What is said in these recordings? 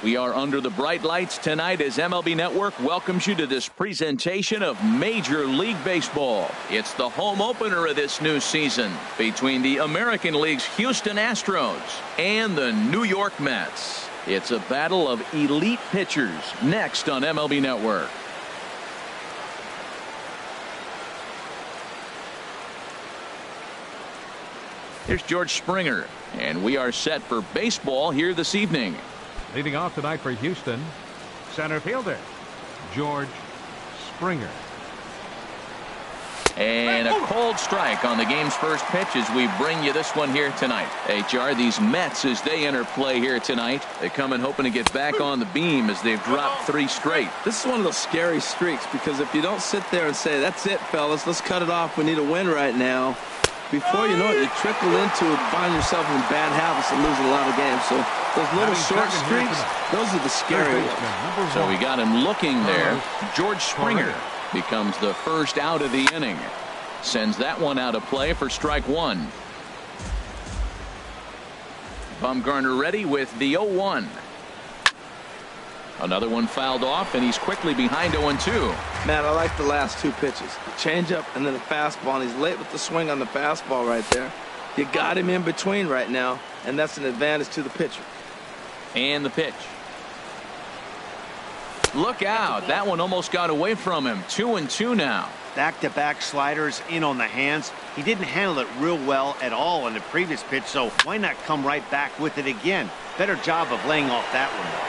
We are under the bright lights tonight as MLB Network welcomes you to this presentation of Major League Baseball. It's the home opener of this new season between the American League's Houston Astros and the New York Mets. It's a battle of elite pitchers next on MLB Network. Here's George Springer, and we are set for baseball here this evening. Leading off tonight for Houston, center fielder George Springer. And a cold strike on the game's first pitch as we bring you this one here tonight. HR, these Mets, as they enter play here tonight, they come in hoping to get back on the beam as they've dropped 3 straight. This is one of those scary streaks, because if you don't sit there and say, that's it, fellas, let's cut it off, we need a win right now, before you know it, you trickle into it, find yourself in bad habits and losing a lot of games. So those little short streaks, those are the scary ones. So we got him looking there. George Springer becomes the first out of the inning. Sends that one out of play for strike 1. Bumgarner ready with the 0-1. Another one fouled off, and he's quickly behind 0-2. Man, I like the last 2 pitches. The changeup and then the fastball, and he's late with the swing on the fastball right there. You got him in between right now, and that's an advantage to the pitcher. And the pitch. Look out. That one almost got away from him. 2-2 now. Back-to-back sliders in on the hands. He didn't handle it real well at all on the previous pitch, so why not come right back with it again? Better job of laying off that one.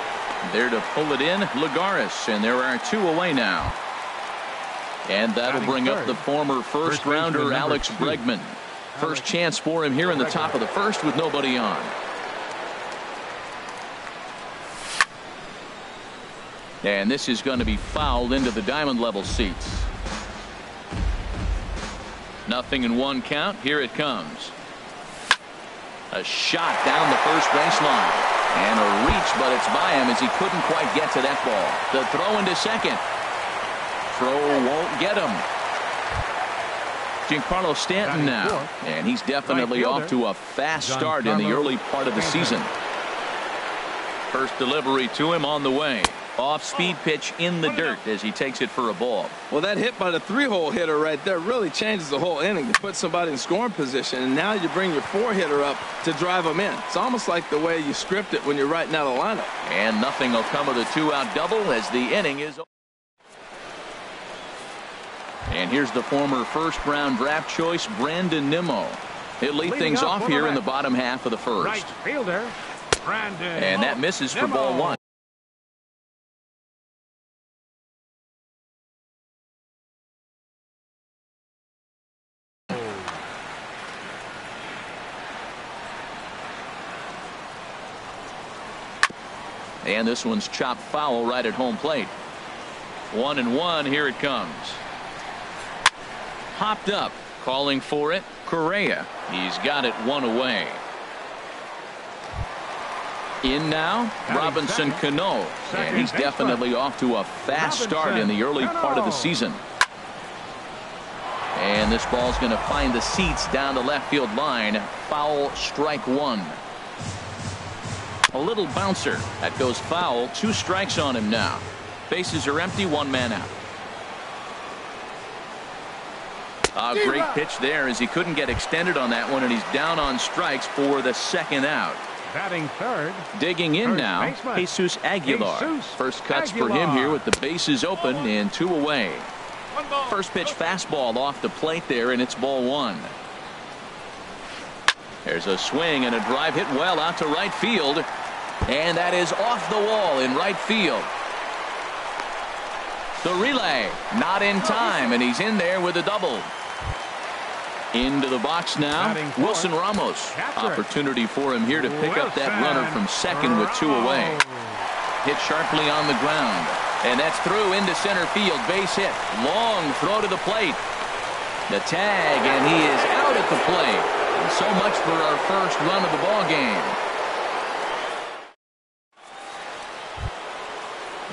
There to pull it in, Lagares, and there are 2 away now. And that'll bring up the former first-rounder Alex Bregman. First chance for him here in the top of the first with nobody on. And this is going to be fouled into the diamond level seats. 0-1 count. Here it comes. A shot down the first baseline. And a reach, but it's by him as he couldn't quite get to that ball. The throw into second. Throw won't get him. Giancarlo Stanton now. And he's definitely off to a fast start in the early part of the season. First delivery to him on the way. Off-speed pitch in the dirt as he takes it for a ball. Well, that hit by the 3-hole hitter right there really changes the whole inning. You put somebody in scoring position, and now you bring your 4-hitter up to drive them in. It's almost like the way you script it when you're writing out a lineup. And nothing will come of the 2-out double as the inning is over. And here's the former first-round draft choice, Brandon Nimmo. He'll lead things off here in the bottom half of the first. Right fielder, Brandon. And that misses for ball 1. And this one's chopped foul right at home plate. 1-1. Here it comes. Hopped up, calling for it. Correa. He's got it 1 away. In now, Robinson Cano. And he's definitely off to a fast start in the early part of the season. And this ball's going to find the seats down the left field line. Foul, strike 1. A little bouncer. That goes foul. 2 strikes on him now. Bases are empty. 1 man out. A great pitch there as he couldn't get extended on that one, and he's down on strikes for the second out. Batting third. Digging in now, Jesus Aguilar. First cuts for him here with the bases open and 2 away. First pitch fastball off the plate there, and it's ball 1. There's a swing and a drive hit well out to right field. And that is off the wall in right field. The relay not in time, and he's in there with a double. Into the box now, Wilson Ramos. Opportunity for him here to pick up that runner from second with 2 away. Hit sharply on the ground, and that's through into center field. Base hit. Long throw to the plate. The tag, and he is out at the plate. And so much for our first run of the ball game.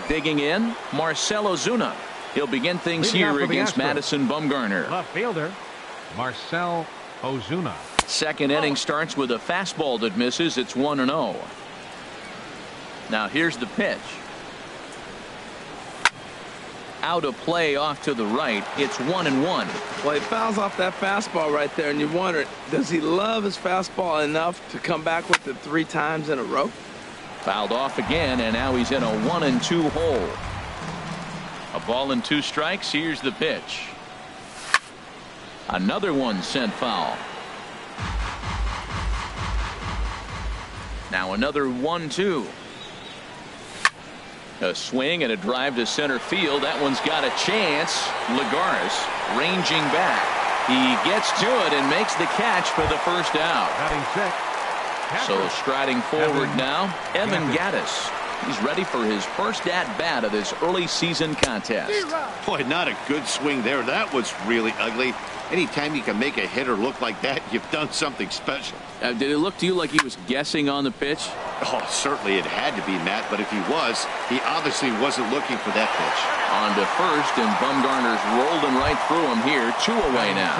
Digging in, Marcell Ozuna. He'll begin things here against Madison Bumgarner. Left fielder, Marcell Ozuna. Second inning starts with a fastball that misses. It's 1-0. Now here's the pitch. Out of play off to the right. It's 1-1. Well, he fouls off that fastball right there, and you wonder, does he love his fastball enough to come back with it 3 times in a row? Fouled off again, and now he's in a 1-2 hole. A ball and 2 strikes. Here's the pitch. Another one sent foul. Now another 1-2. A swing and a drive to center field. That one's got a chance. Lagares ranging back. He gets to it and makes the catch for the first out. So striding forward now, Evan Gattis. He's ready for his first at-bat of this early season contest. Boy, not a good swing there. That was really ugly. Anytime you can make a hitter look like that, you've done something special. Did it look to you like he was guessing on the pitch? Oh, certainly it had to be, Matt, but if he was, he obviously wasn't looking for that pitch. On to first, and Bumgarner's rolled him right through him here. 2 away now.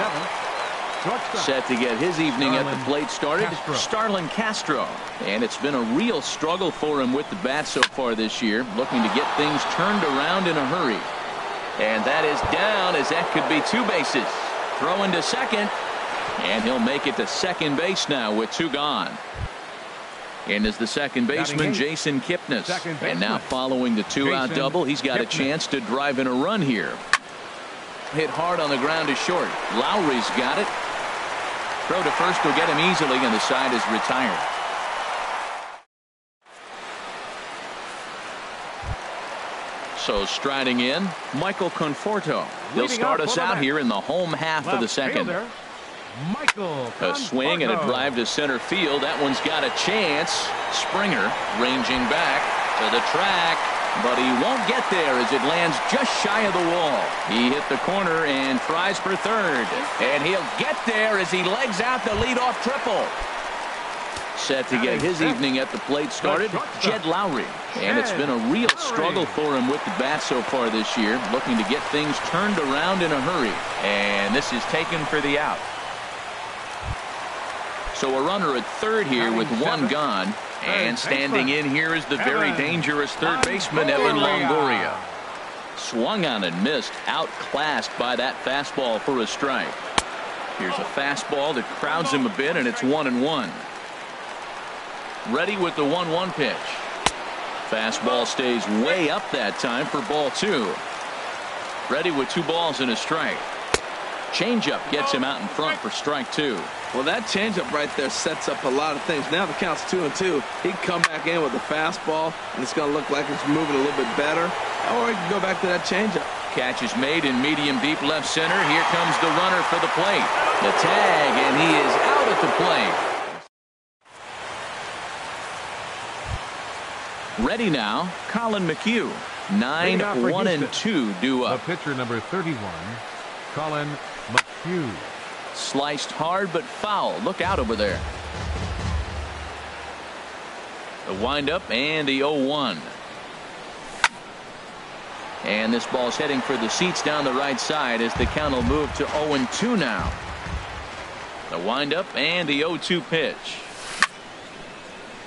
Set to get his evening at the plate started, Starlin Castro. And it's been a real struggle for him with the bat so far this year, looking to get things turned around in a hurry. And that is down, as that could be 2 bases. Throw into second, and he'll make it to second base now with 2 gone. And is the second baseman, Jason Kipnis. And now following the 2-out double, he's got a chance to drive in a run here. Hit hard on the ground to short. Lowry's got it. Throw to first will get him easily, and the side is retired. So striding in, Michael Conforto. He'll start us out here in the home half of the second. A swing and a drive to center field. That one's got a chance. Springer ranging back to the track, but he won't get there as it lands just shy of the wall. He hit the corner and tries for third, and he'll get there as he legs out the leadoff triple. Set to get his evening at the plate started, Jed Lowry. And it's been a real struggle for him with the bat so far this year, looking to get things turned around in a hurry. And this is taken for the out. So a runner at third here with 1 gone. And standing in here is the very dangerous third baseman, Evan Longoria. Swung on and missed, outclassed by that fastball for a strike. Here's a fastball that crowds him a bit, and it's 1-1. Ready with the 1-1 pitch. Fastball stays way up that time for ball 2. Ready with 2 balls and a strike. Changeup gets him out in front for strike 2. Well, that changeup right there sets up a lot of things. Now the count's 2-2. He can come back in with a fastball, and it's going to look like it's moving a little bit better. Or he can go back to that changeup. Catch is made in medium deep left center. Here comes the runner for the plate. The tag, and he is out at the plate. Ready now, Colin McHugh. 9-1-2 due up. The pitcher number 31, Colin McHugh. Sliced hard but foul. Look out over there. The windup and the 0-1. And this ball's heading for the seats down the right side as the count will move to 0-2 now. The windup and the 0-2 pitch.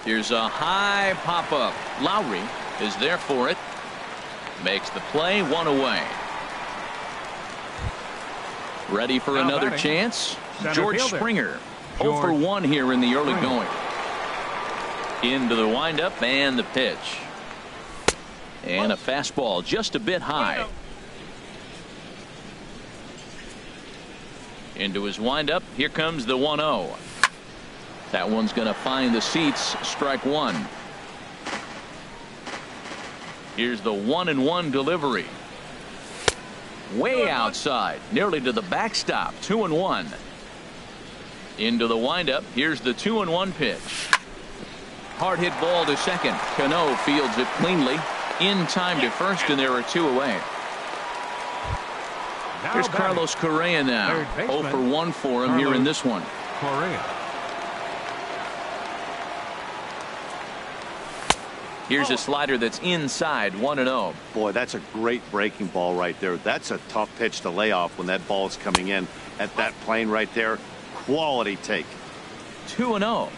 Here's a high pop-up. Lowry is there for it. Makes the play, 1 away. Ready for another chance. George Springer. 0 for 1 here in the early going. Into the windup and the pitch. And a fastball just a bit high. Into his windup. Here comes the 1-0. That one's going to find the seats. Strike 1. Here's the 1-1 delivery. Way outside, nearly to the backstop. 2-1. Into the windup. Here's the 2-1 pitch. Hard hit ball to second. Cano fields it cleanly. In time to first, and there are 2 away. Here's Carlos Correa now. 0 for 1 for him here in this one. Correa. Here's a slider that's inside. 1-0. Boy, that's a great breaking ball right there. That's a tough pitch to lay off when that ball is coming in at that plane right there. Quality take. 2-0.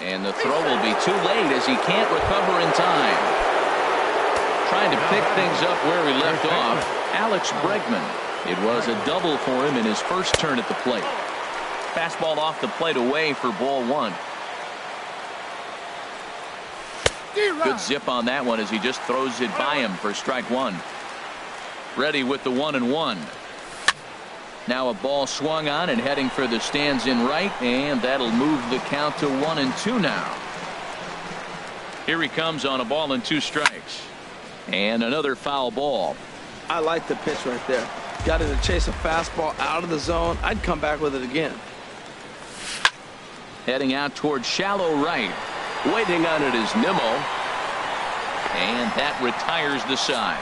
And the throw will be too late as he can't recover in time. Trying to pick things up where he left off, Alex Bregman. It was a double for him in his first turn at the plate. Fastball off the plate away for ball one. Good zip on that one as he just throws it by him for strike one. Ready with the 1-1. Now a ball swung on and heading for the stands in right, and that'll move the count to 1-2 now. Here he comes on a ball and 2 strikes. And another foul ball. I like the pitch right there. Got it to chase a fastball out of the zone. I'd come back with it again. Heading out towards shallow right. Waiting on it is Nimmo. And that retires the side.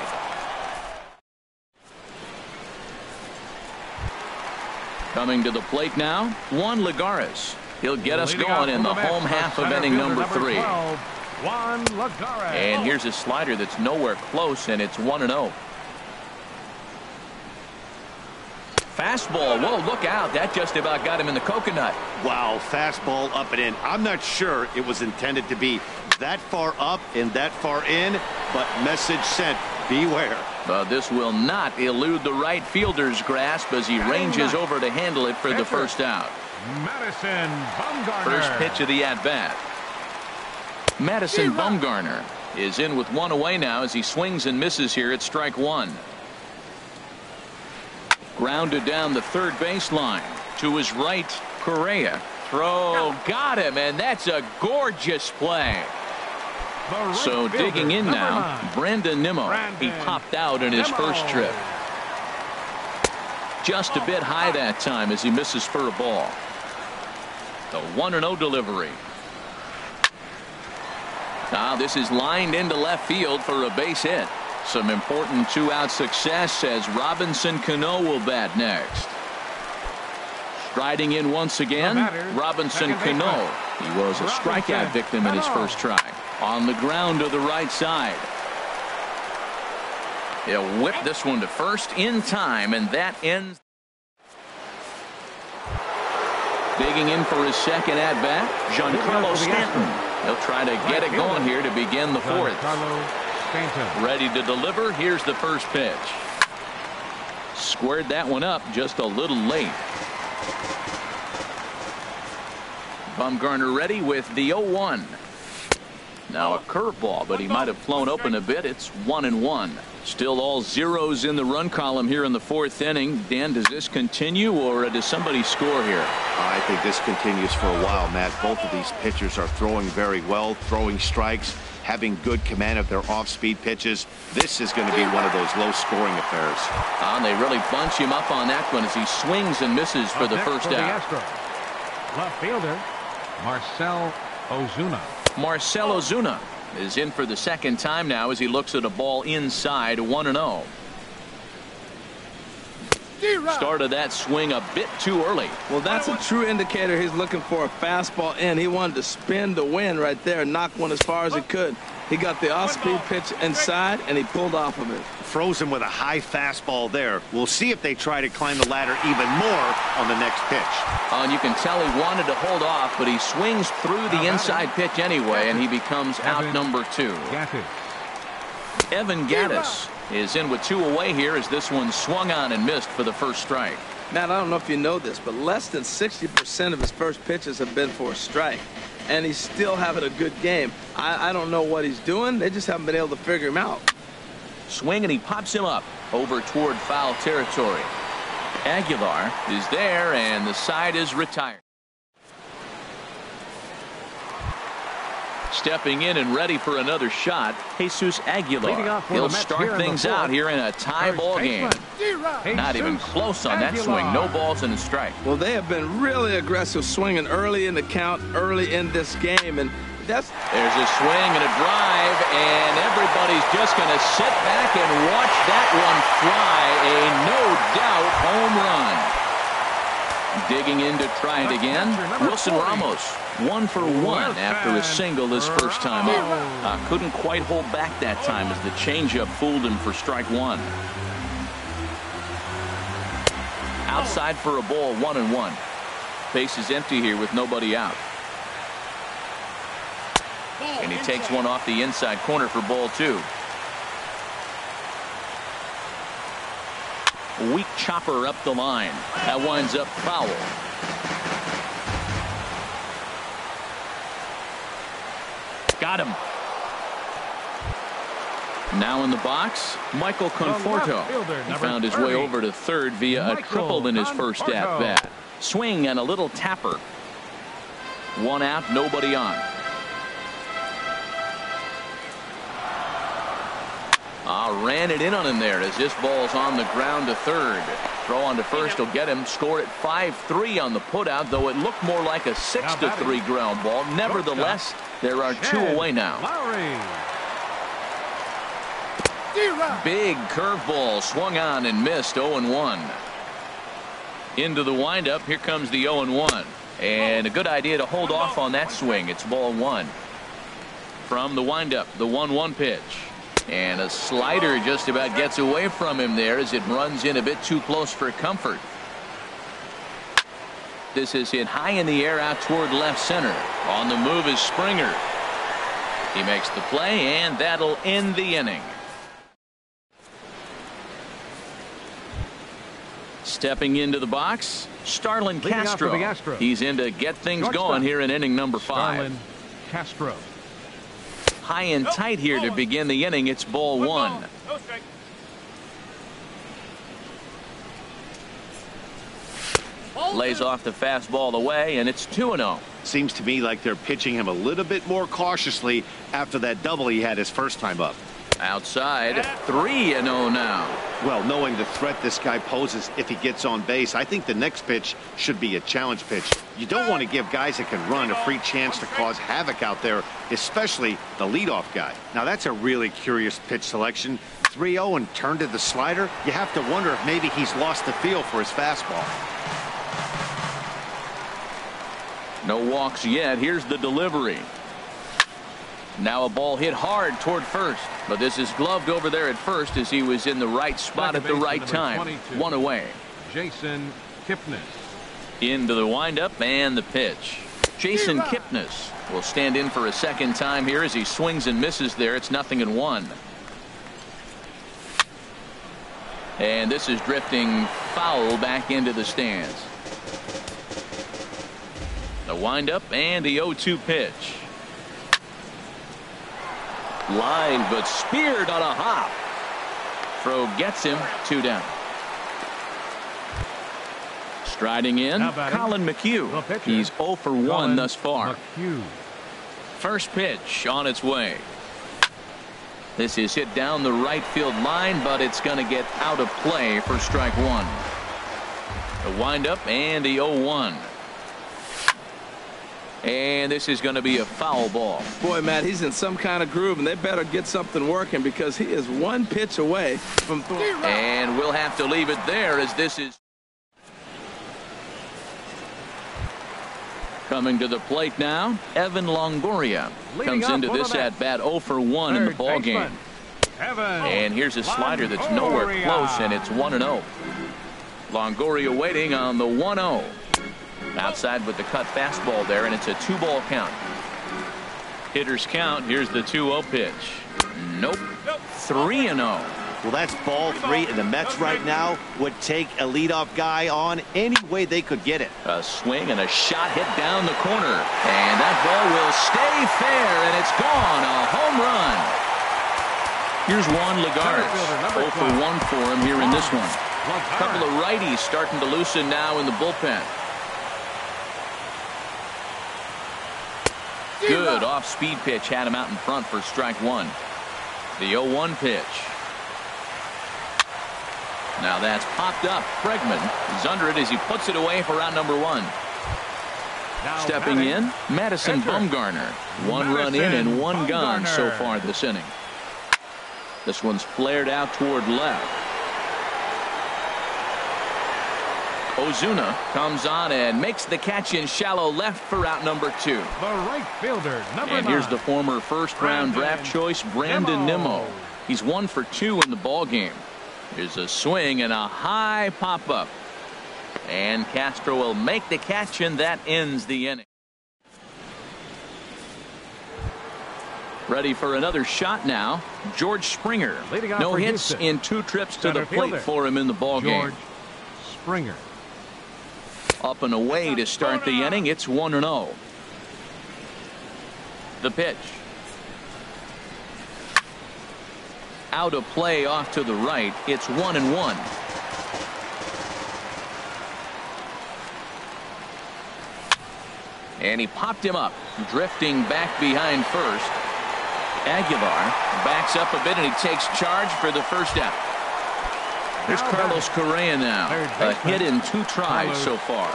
Coming to the plate now, Juan Lagares. He'll get us going in the home half of inning number 3. Juan Lagares. And here's a slider that's nowhere close, and it's 1-0. Fastball. Whoa, look out. That just about got him in the coconut. Wow, fastball up and in. I'm not sure it was intended to be that far up and that far in, but message sent. Beware. But this will not elude the right fielder's grasp as he ranges over to handle it for the first out. Madison Bumgarner. First pitch of the at-bat. Madison Bumgarner is in with 1 away now as he swings and misses here at strike 1. Grounded down the third baseline. To his right, Correa. Throw got him, and that's a gorgeous play. So digging in now, Brandon Nimmo. He popped out in his first trip. Just a bit high that time as he misses for a ball. The 1-0 delivery. Now this is lined into left field for a base hit. Some important 2-out success as Robinson Cano will bat next. Striding in once again, Robinson Cano. He was a strikeout victim in his first try. On the ground to the right side. He'll whip this one to first in time, and that ends. Digging in for his second at-bat, Giancarlo Stanton. He'll try to get it going here to begin the fourth. Ready to deliver. Here's the first pitch. Squared that one up just a little late. Bumgarner ready with the 0-1. Now a curveball, but he might have flown open a bit. It's 1-1. Still all zeros in the run column here in the fourth inning. Dan, does this continue, or does somebody score here? I think this continues for a while, Matt. Both of these pitchers are throwing very well, throwing strikes, having good command of their off-speed pitches. This is going to be one of those low-scoring affairs. And they really bunch him up on that one as he swings and misses for the first out. Left fielder, Marcell Ozuna. Marcell Ozuna is in for the second time now as he looks at a ball inside. 1-0. Started that swing a bit too early. Well, that's a true indicator he's looking for a fastball in. He wanted to spin the wind right there and knock one as far as he could. He got the off-speed pitch inside, and he pulled off of it. Froze him with a high fastball there. We'll see if they try to climb the ladder even more on the next pitch. And you can tell he wanted to hold off, but he swings through the inside pitch anyway, and he becomes out number 2. Evan Gattis is in with 2 away here as this one swung on and missed for the first strike. Matt, I don't know if you know this, but less than 60% of his first pitches have been for a strike. And he's still having a good game. I don't know what he's doing. They just haven't been able to figure him out. Swing, and he pops him up over toward foul territory. Aguilar is there, and the side is retired. Stepping in and ready for another shot, Jesus Aguilar. He'll start things out here in a tie ball game. Not even close on that swing. No balls and a strike. Well, they have been really aggressive swinging early in the count, early in this game, and there's a swing and a drive, and everybody's just going to sit back and watch that one fly. A no-doubt home run. Digging in to try it again, Wilson Ramos. 1 for 1 after a single his first time up. Couldn't quite hold back that time as the changeup fooled him for strike 1. Outside for a ball, 1-1. Base is empty here with nobody out. And he takes one off the inside corner for ball 2. Weak chopper up the line. That winds up foul. Got him. Now in the box, Michael Conforto. He found his way over to third via a triple in his first at-bat. Swing and a little tapper. One out, nobody on. Ran it in on him there as this ball's on the ground to third. Throw on to first will get him. Score at 5-3 on the putout, though it looked more like a 6-3 ground ball. Nevertheless, there are 2 away now. Big curveball swung on and missed. 0-1. Into the windup. Here comes the 0-1. And a good idea to hold off on that swing. It's ball 1. From the windup, the 1-1 pitch. And a slider just about gets away from him there as it runs in a bit too close for comfort. This is hit high in the air out toward left center. On the move is Springer. He makes the play, and that'll end the inning. Stepping into the box, Starlin Castro. He's in to get things going here in inning number 5. Starlin Castro. High and tight here to begin the inning. It's ball 1. Lays off the fastball away, and it's 2-0. Seems to me like they're pitching him a little bit more cautiously after that double he had his first time up. Outside, 3-0 now. Well, knowing the threat this guy poses if he gets on base, I think the next pitch should be a challenge pitch. You don't want to give guys that can run a free chance to cause havoc out there, especially the leadoff guy. Now, that's a really curious pitch selection. 3-0 and turned to the slider. You have to wonder if maybe he's lost the feel for his fastball. No walks yet. Here's the delivery. Now a ball hit hard toward first, but this is gloved over there at first as he was in the right spot at the right time. 22. 1 away. Jason Kipnis. Into the windup and the pitch. Jason Kipnis will stand in for a second time here as he swings and misses there. It's 0-1. And this is drifting foul back into the stands. The windup and the 0-2 pitch. Line, but speared on a hop. Throw gets him. 2 down. Striding in, Colin McHugh. He's 0 for 1 thus far. First pitch on its way. This is hit down the right field line, but it's going to get out of play for strike 1. The windup and the 0-1. And this is going to be a foul ball. Boy, Matt, he's in some kind of groove, and they better get something working because he is 1 pitch away from throwing. And we'll have to leave it there as this is coming to the plate now. Evan Longoria comes into this at bat 0 for 1 in the ball game. And here's a slider that's nowhere close, and it's 1-0. Longoria waiting on the 1-0. Outside with the cut fastball there, and it's a 2-ball count. Hitters count. Here's the 2-0 pitch. Nope. 3-0. Well, that's ball 3, and the Mets right now would take a leadoff guy on any way they could get it. A swing and a shot hit down the corner, and that ball will stay fair, and it's gone. A home run. Here's Juan Lagares. 0 for 1 for him here in this one. A couple of righties starting to loosen now in the bullpen. Good off-speed pitch had him out in front for strike 1. The 0-1 pitch. Now that's popped up. Bregman is under it as he puts it away for out number 1. Stepping in, Madison Bumgarner. 1 run in and 1 gone so far this inning. This one's flared out toward left. Ozuna comes on and makes the catch in shallow left for out number 2. The right fielder, number 9. And here's the former first-round draft choice, Brandon Nimmo. He's 1 for 2 in the ball game. Here's a swing and a high pop-up. And Castro will make the catch, and that ends the inning. Ready for another shot now. George Springer. No hits in 2 trips to the plate for him in the ball game. George Springer. Up and away to start the inning. It's 1-0. The pitch. Out of play off to the right. It's 1-1. And he popped him up, drifting back behind first. Aguilar backs up a bit and he takes charge for the first out. Here's Carlos Correa now. A hit in 2 tries so far.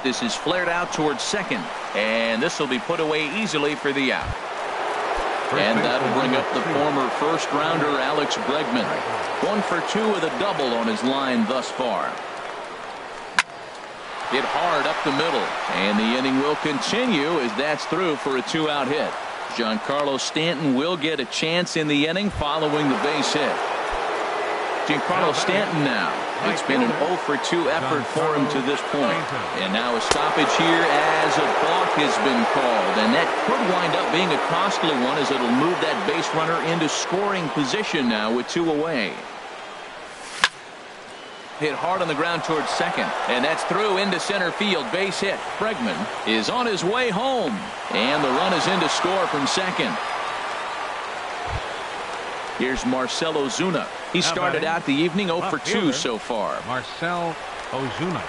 This is flared out towards second, and this will be put away easily for the out. And that'll bring up the former first-rounder Alex Bregman. 1 for 2 with a double on his line thus far. Hit hard up the middle, and the inning will continue as that's through for a 2-out hit. Giancarlo Stanton will get a chance in the inning following the base hit. Giancarlo Stanton now. It's been an 0 for 2 effort for him to this point. And now a stoppage here as a balk has been called. And that could wind up being a costly one as it'll move that base runner into scoring position now with 2 away. Hit hard on the ground towards second. And that's through into center field. Base hit. Bregman is on his way home. And the run is in to score from second. Here's Marcell Ozuna. He started out the evening 0 for 2 so far. Marcell Ozuna.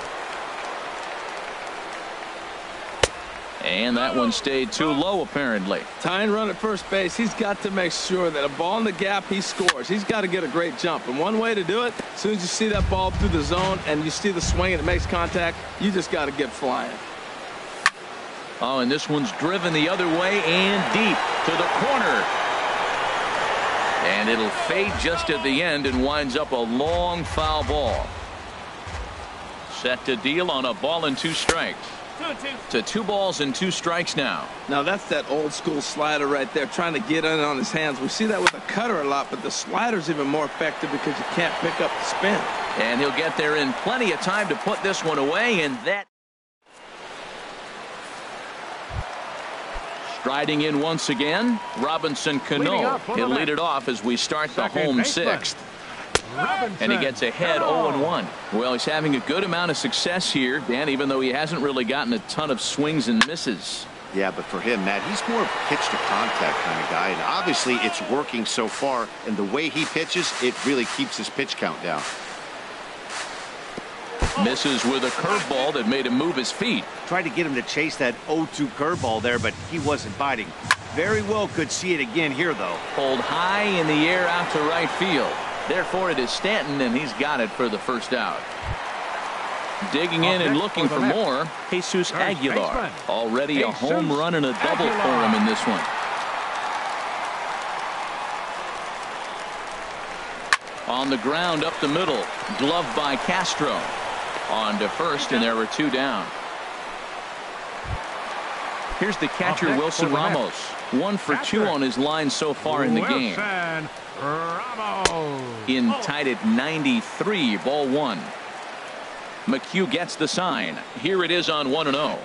And that one stayed too low, apparently. Tying run at first base, he's got to make sure that a ball in the gap, he scores. He's got to get a great jump. And one way to do it, as soon as you see that ball through the zone and you see the swing and it makes contact, you just got to get flying. Oh, and this one's driven the other way and deep to the corner. And it'll fade just at the end and winds up a long foul ball. Set to deal on a ball and 2 strikes. To 2 balls and 2 strikes now. Now that's that old school slider right there, trying to get in on his hands. We see that with the cutter a lot, but the slider's even more effective because you can't pick up the spin. And he'll get there in plenty of time to put this one away, and that. Striding in once again, Robinson Cano. He'll lead it off as we start the home 6th. And he gets ahead 0-1. Well, he's having a good amount of success here, Dan, even though he hasn't really gotten a ton of swings and misses. Yeah, but for him, Matt, he's more of a pitch to contact kind of guy. And obviously it's working so far. And the way he pitches, it really keeps his pitch count down. Misses with a curveball that made him move his feet. Tried to get him to chase that 0-2 curveball there, but he wasn't biting. Very well could see it again here, though. Pulled high in the air out to right field. Therefore, it is Stanton, and he's got it for the first out. Digging in and looking for more, Jesus Aguilar. Already a home run and a double for him in this one. On the ground up the middle, gloved by Castro. On to first, and there were 2 down. Here's the catcher, Wilson Ramos. 1 for 2 on his line so far in the game. In tied at 93, ball 1. McHugh gets the sign. Here it is on 1-0.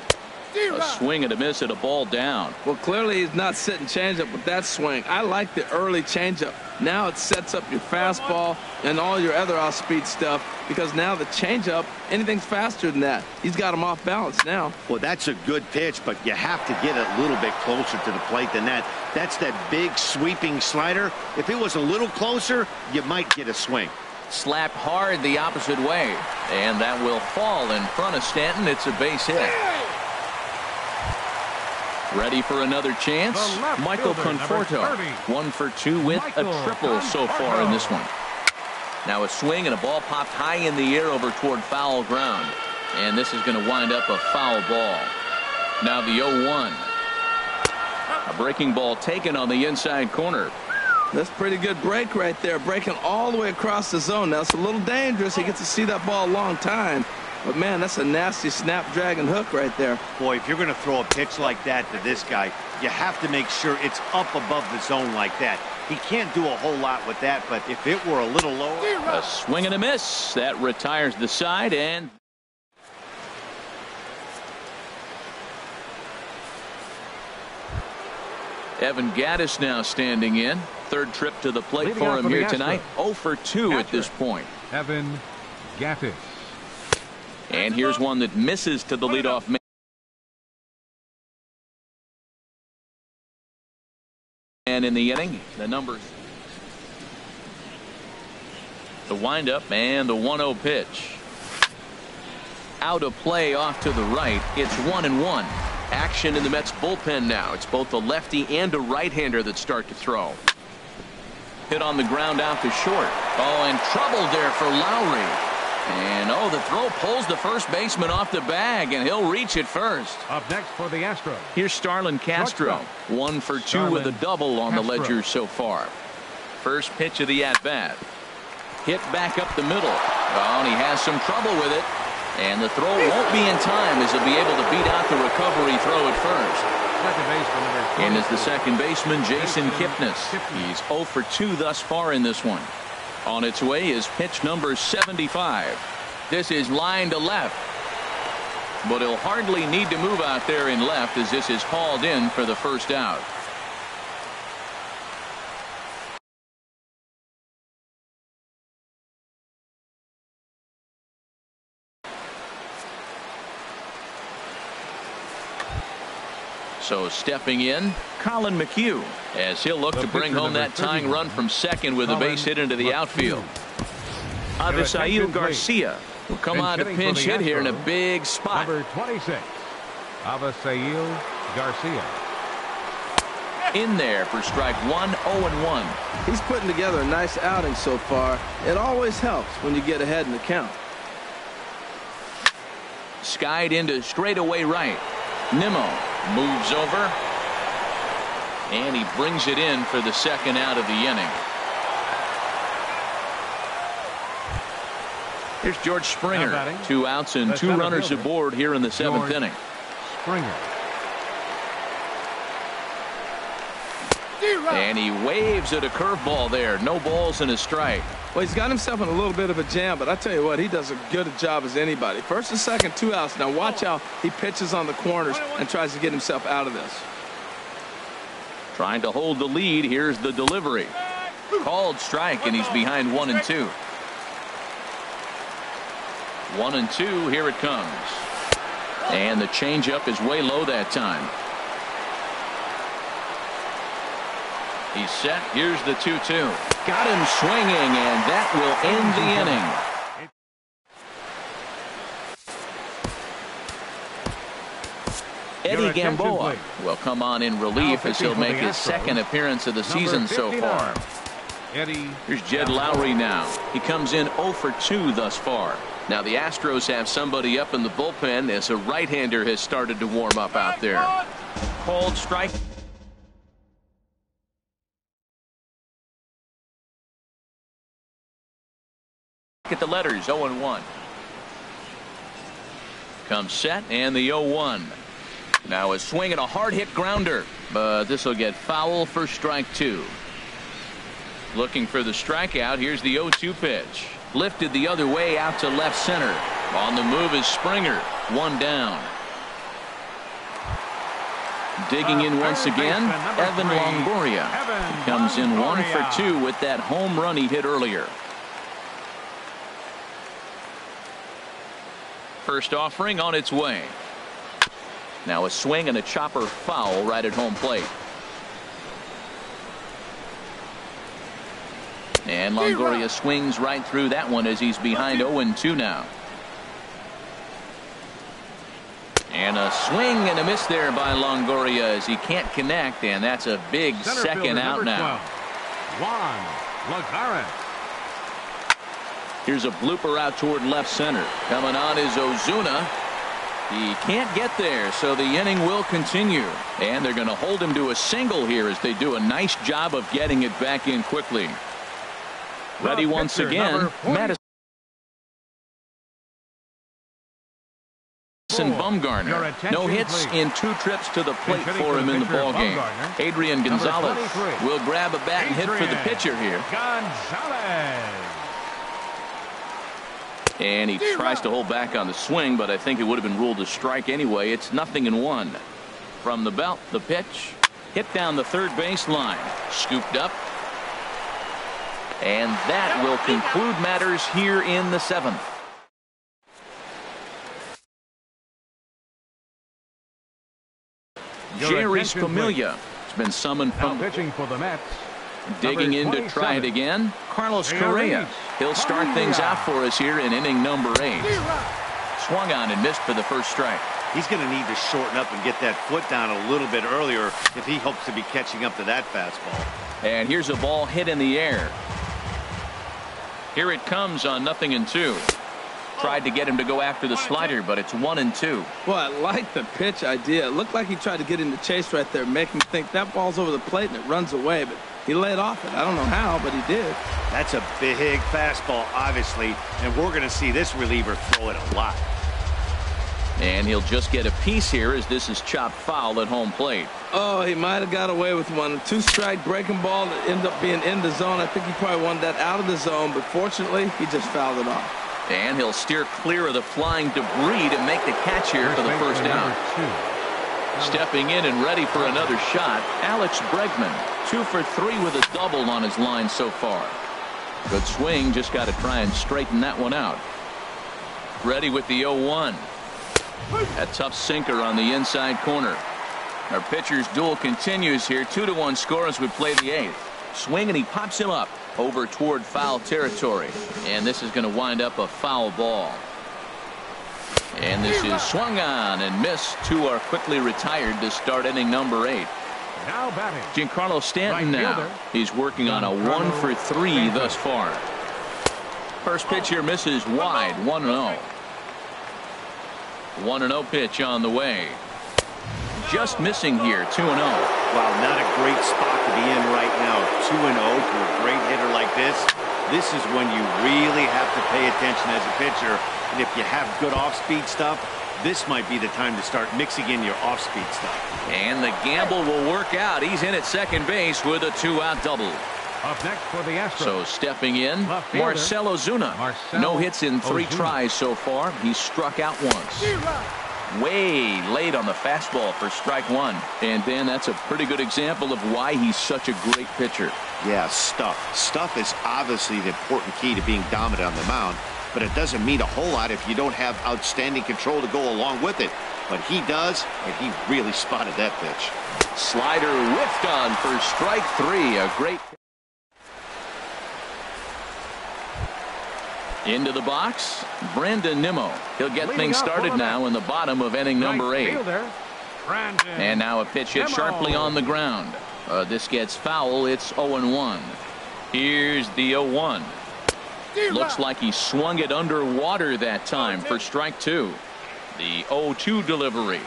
A swing and a miss at a ball down. Well, clearly he's not sitting changeup with that swing. I like the early changeup. Now it sets up your fastball and all your other off-speed stuff, because now the changeup, anything's faster than that. He's got him off balance now. Well, that's a good pitch, but you have to get a little bit closer to the plate than that. That's that big sweeping slider. If it was a little closer, you might get a swing. Slapped hard the opposite way, and that will fall in front of Stanton. It's a base hit. Ready for another chance? Michael Conforto. 1 for 2 with a triple so far in this one. Now a swing and a ball popped high in the air over toward foul ground. And this is going to wind up a foul ball. Now the 0-1. A breaking ball taken on the inside corner. That's a pretty good break right there. Breaking all the way across the zone. Now it's a little dangerous. He gets to see that ball a long time. But, man, that's a nasty snapdragon hook right there. Boy, if you're going to throw a pitch like that to this guy, you have to make sure it's up above the zone like that. He can't do a whole lot with that, but if it were a little lower. A swing and a miss. That retires the side, and Evan Gattis now standing in. Third trip to the plate Leading for off him for the here Astros. tonight. 0 for 2 at this point. Evan Gattis. And here's one that misses to the leadoff man in the inning. The numbers. The windup and the 1-0 pitch. Out of play off to the right. It's 1-1. Action in the Mets bullpen now. It's both a lefty and a right-hander that start to throw. Hit on the ground out to short. Oh, and trouble there for Lowry. And oh, the throw pulls the first baseman off the bag, and he'll reach it first. Up next for the Astros. Here's Starlin Castro. 1 for 2 with a double on the ledger so far. First pitch of the at-bat. Hit back up the middle. Oh, and he has some trouble with it. And the throw won't be in time as he'll be able to beat out the recovery throw at first. And as the second baseman, Jason Kipnis. He's 0 for 2 thus far in this one. On its way is pitch number 75. This is line to left. But he'll hardly need to move out there in left as this is hauled in for the first out. So stepping in, Colin McHugh, as he'll look to bring home that tying run from second with a base hit into the outfield. Avisail Garcia will come on to pinch hit here in a big spot. Number 26, Avisail Garcia. In there for strike 1, 0-1. He's putting together a nice outing so far. It always helps when you get ahead in the count. Skied into straightaway right. Nimmo moves over, and he brings it in for the second out of the inning. Here's George Springer. 2 outs and 2 runners aboard here in the 7th inning. Springer. And he waves at a curveball there. No balls and a strike. Well, he's got himself in a little bit of a jam, but I tell you what, he does as good a job as anybody. First and second, 2 outs. Now watch how he pitches on the corners and tries to get himself out of this. Trying to hold the lead. Here's the delivery. Called strike, and he's behind 1-2. 1-2. Here it comes. And the changeup is way low that time. He's set. Here's the 2-2. Got him swinging, and that will end the inning. Eddie Gamboa will come on in relief as he'll make his second appearance of the season so far. Here's Jed Lowry now. He comes in 0 for 2 thus far. Now the Astros have somebody up in the bullpen as a right-hander has started to warm up out there. Called strike. At the letters, 0-1. Comes set, and the 0-1. Now a swing and a hard hit grounder, but this will get foul for strike 2. Looking for the strikeout. Here's the 0-2 pitch. Lifted the other way out to left center. On the move is Springer. 1 down. Digging in once again, Evan Longoria. He comes in 1 for 2 with that home run he hit earlier. First offering on its way. Now a swing and a chopper foul right at home plate. And Longoria swings right through that one as he's behind 0-2 now. And a swing and a miss there by Longoria as he can't connect, and that's a big second out now. Juan Lagares. Here's a blooper out toward left center. Coming on is Ozuna. He can't get there, so the inning will continue. And they're going to hold him to a single here as they do a nice job of getting it back in quickly. Ready once again, Madison Bumgarner. No hits in 2 trips to the plate for him in the ballgame. Adrian Gonzalez will grab a bat and hit for the pitcher here. And he tries to hold back on the swing, but I think it would have been ruled a strike anyway. It's 0-1. From the belt, the pitch. Hit down the third baseline. Scooped up. And that will conclude matters here in the 7th. Jerry Familia has been summoned from pitching for the Mets. Digging in to try it again, Carlos Correa. He'll start things out for us here in inning number 8. Swung on and missed for the first strike. He's going to need to shorten up and get that foot down a little bit earlier if he hopes to be catching up to that fastball. And here's a ball hit in the air. Here it comes on 0-2. Tried to get him to go after the slider, but it's 1-2. Well, I like the pitch idea. It looked like he tried to get in the chase right there, make him think that ball's over the plate and it runs away, but he laid off it. I don't know how, but he did. That's a big fastball, obviously, and we're going to see this reliever throw it a lot. And he'll just get a piece here as this is chopped foul at home plate. Oh, he might have got away with one. 2-strike breaking ball that ended up being in the zone. I think he probably wanted that out of the zone, but fortunately, he just fouled it off. And he'll steer clear of the flying debris to make the catch here for the first down. Stepping in and ready for another shot, Alex Bregman. 2 for 3 with a double on his line so far. Good swing, just got to try and straighten that one out. Ready with the 0-1. A tough sinker on the inside corner. Our pitcher's duel continues here. 2-1 score as we play the 8th. Swing and he pops him up over toward foul territory. And this is going to wind up a foul ball. And this is swung on and missed. 2 are quickly retired to start inning number 8. Now batting, Giancarlo Stanton now. He's working on a 1 for 3 thus far. First pitch here misses wide. 1-0. 1-0 pitch on the way. Just missing here. 2-0. Wow, not a great spot to be in right now. 2-0 to a great hitter like this. This is when you really have to pay attention as a pitcher. And if you have good off-speed stuff, this might be the time to start mixing in your off-speed stuff. And the gamble will work out. He's in at second base with a 2-out double. Up next for the Astros. So stepping in, Marcell Ozuna. No hits in 3 tries so far. He's struck out once. Way late on the fastball for strike 1. And Dan, that's a pretty good example of why he's such a great pitcher. Yeah, stuff. Stuff is obviously the important key to being dominant on the mound. But it doesn't mean a whole lot if you don't have outstanding control to go along with it. But he does, and he really spotted that pitch. Slider whiffed on for strike 3. A great pitch. Into the box, Brandon Nimmo. He'll get things started now in the bottom of inning number 8. And now a pitch hit sharply on the ground. This gets foul. It's 0-1. Here's the 0-1. Looks like he swung it underwater that time for strike 2. The 0-2 delivery.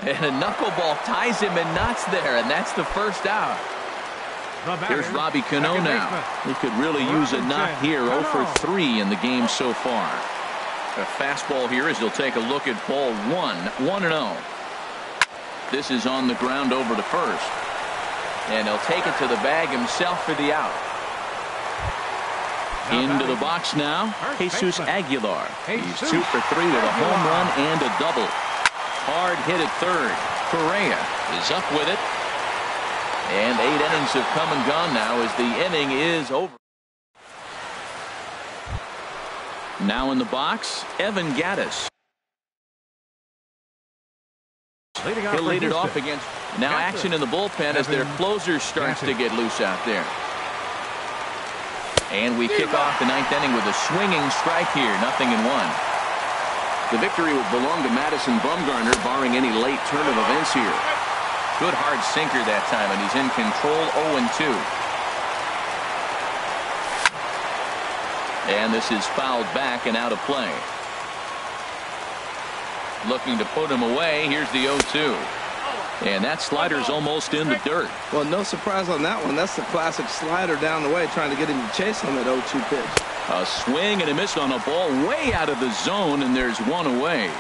And a knuckleball ties him in knots there, and that's the first out. Here's Robbie Cano now. He could really use a knock here. 0 for 3 in the game so far. A fastball here as he'll take a look at ball 1. 1-0. This is on the ground over to first. And he'll take it to the bag himself for the out. Into the box now, Jesus Aguilar. He's 2 for 3 with a home run and a double. Hard hit at third. Correa is up with it. And 8 innings have come and gone now as the inning is over. Now in the box, Evan Gattis. He'll lead it off against. Now action in the bullpen as their closer starts to get loose out there. And we kick off the 9th inning with a swinging strike here. 0-1. The victory would belong to Madison Bumgarner, barring any late turn of events here. Good hard sinker that time, and he's in control. 0-2. And this is fouled back and out of play. Looking to put him away. Here's the 0-2. And that slider's almost in the dirt. Well, no surprise on that one. That's the classic slider down the way, trying to get him to chase on that 0-2 pitch. A swing and a miss on a ball way out of the zone, and there's one away.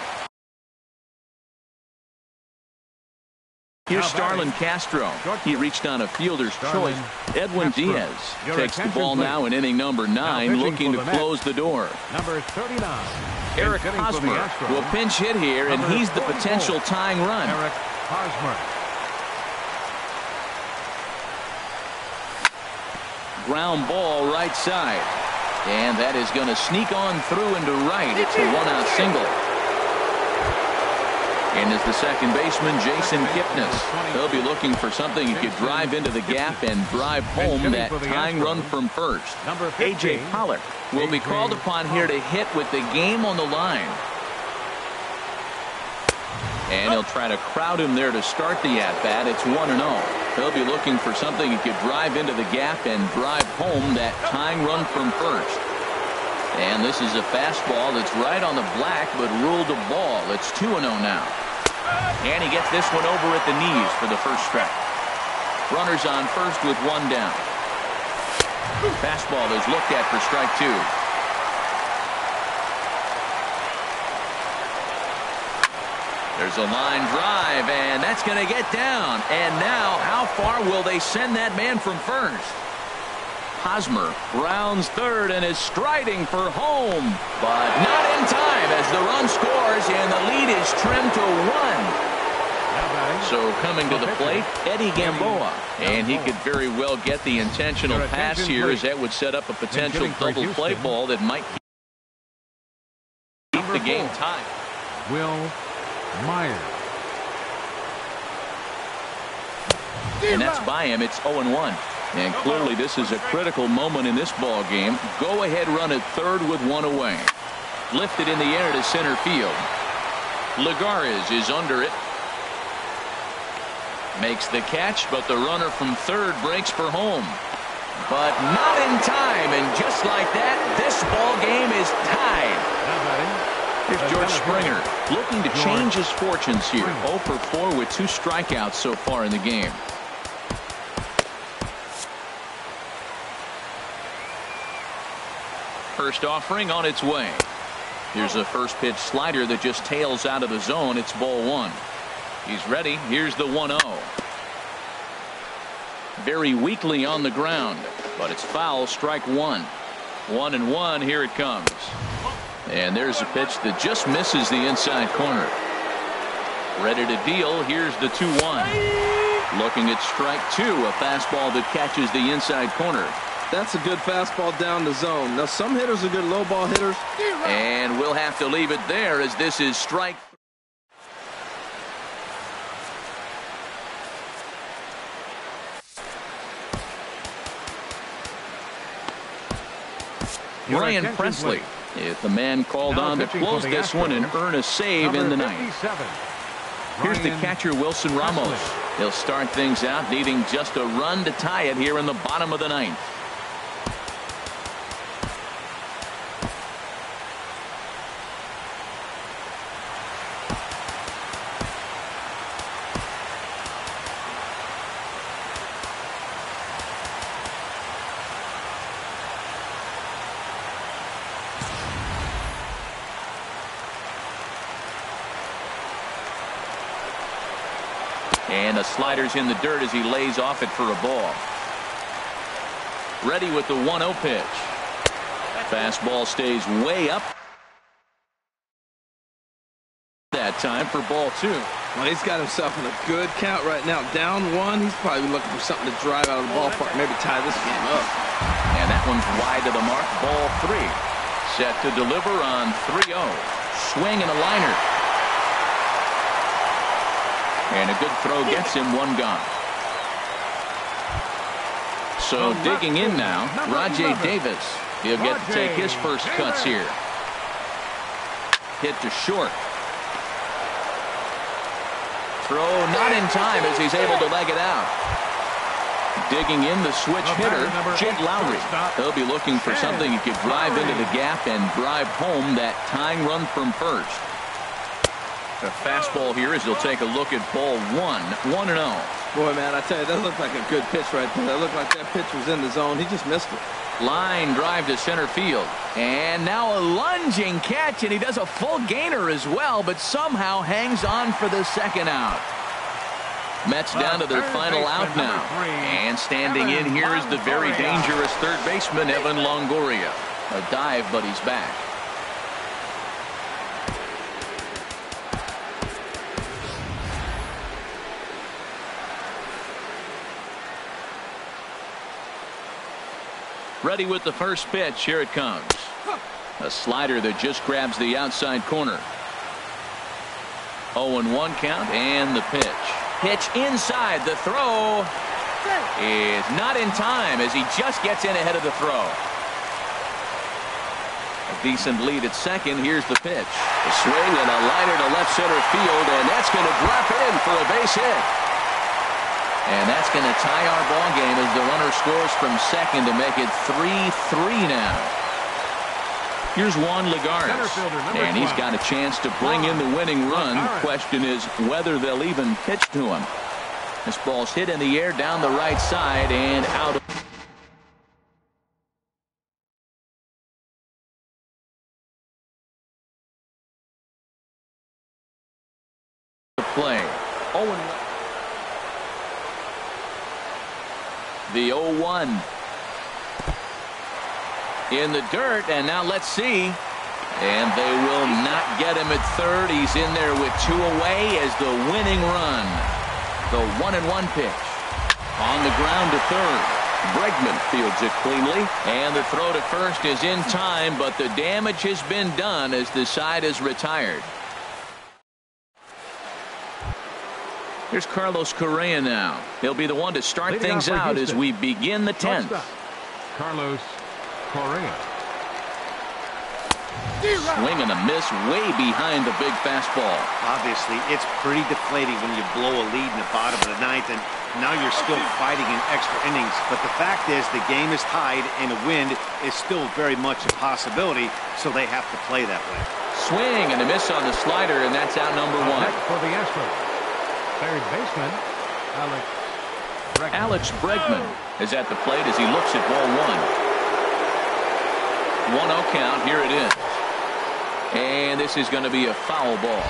Here's Starlin Castro. He reached on a fielder's choice. Edwin Diaz takes the ball now in inning number 9, looking to close the door. Number 39. Eric Hosmer will pinch hit here, and he's the potential tying run. Eric Hosmer. ground ball right side. And that is going to sneak on through into right. It's a one-out single. And is the second baseman, Jason Kipnis. He'll be looking for something he could drive into the gap and drive home that tying run from first. A.J. Pollock will be called upon here to hit with the game on the line. And he'll try to crowd him there to start the at-bat. It's 1-0. He'll be looking for something he could drive into the gap and drive home that tying run from first. And this is a fastball that's right on the black, but ruled a ball. It's 2-0 now. And he gets this one over at the knees for the first strike. Runners on first with one down. Fastball is looked at for strike two. There's a line drive, and that's going to get down. And now, how far will they send that man from first? Hosmer rounds third and is striding for home, but not in time as the run scores and the lead is trimmed to 1. So coming to the plate, Eddie Gamboa, and he could very well get the intentional pass here, as that would set up a potential double play ball that might keep the game tied. Will Myers. And that's by him. It's 0-1. And clearly this is a critical moment in this ball game. Go ahead run at third with one away. Lifted in the air to center field. Lagares is under it. Makes the catch, but the runner from third breaks for home. But not in time, and just like that, this ball game is tied. Here's George Springer looking to change his fortunes here. 0 for 4 with 2 strikeouts so far in the game. First offering on its way. Here's a first pitch slider that just tails out of the zone. It's ball 1. He's ready. Here's the 1-0. Very weakly on the ground, but it's foul. Strike 1. 1-1. Here it comes. And there's a pitch that just misses the inside corner. Ready to deal. Here's the 2-1. Looking at strike 2. A fastball that catches the inside corner. That's a good fastball down the zone. Now, some hitters are good low ball hitters. And we'll have to leave it there, as this is strike. Ryan Presley is the man called on to close this one and earn a save in the ninth. Here's the catcher, Wilson Ramos. He'll start things out needing just a run to tie it here in the bottom of the ninth. And the slider's in the dirt as he lays off it for a ball. Ready with the 1-0 pitch. Fastball stays way up. That time for ball 2. Well, he's got himself in a good count right now. Down 1. He's probably looking for something to drive out of the ballpark. Maybe tie this game up. And that one's wide to the mark. Ball 3. Set to deliver on 3-0. Swing and a liner. And a good throw gets him one gone. So digging in now, Rajay Davis. He'll get to take his first cuts here. Hit to short. Throw not in time as he's able to leg it out. Digging in the switch hitter, Jed Lowry. He'll be looking for something he could drive into the gap and drive home that tying run from first. A fastball here as he'll take a look at ball 1. 1-0. Boy, man, I tell you, that looked like a good pitch right there. That looked like that pitch was in the zone. He just missed it. Line drive to center field. And now a lunging catch, and he does a full gainer as well, but somehow hangs on for the second out. Mets down to their final out now. And standing in here is the very dangerous third baseman, Evan Longoria. A dive, but he's back. Ready with the first pitch. Here it comes. A slider that just grabs the outside corner. 0-1 count and the pitch. Pitch inside. The throw is not in time as he just gets in ahead of the throw. A decent lead at second. Here's the pitch. A swing and a liner to left center field, and that's going to drop in for a base hit. And that's going to tie our ball game as the runner scores from second to make it 3-3 now. Here's Juan Lagares, and he's got a chance to bring in the winning run. Question is whether they'll even pitch to him. This ball's hit in the air down the right side and out of play. 0-1. The 0-1 in the dirt, and now let's see. And they will not get him at third. He's in there with 2 away as the winning run. The 1-1 pitch on the ground to third. Bregman fields it cleanly, and the throw to first is in time, but the damage has been done as the side is retired. Here's Carlos Correa now. He'll be the one to start things out as we begin the 10th. Carlos Correa. Swing and a miss way behind the big fastball. Obviously, it's pretty deflating when you blow a lead in the bottom of the 9th, and now you're still fighting in extra innings. But the fact is the game is tied, and a win is still very much a possibility, so they have to play that way. Swing and a miss on the slider, and that's out number 1. For the Astros. Third baseman, Alex Bregman is at the plate as he looks at ball 1. 1-0 count. Here it is. And this is going to be a foul ball.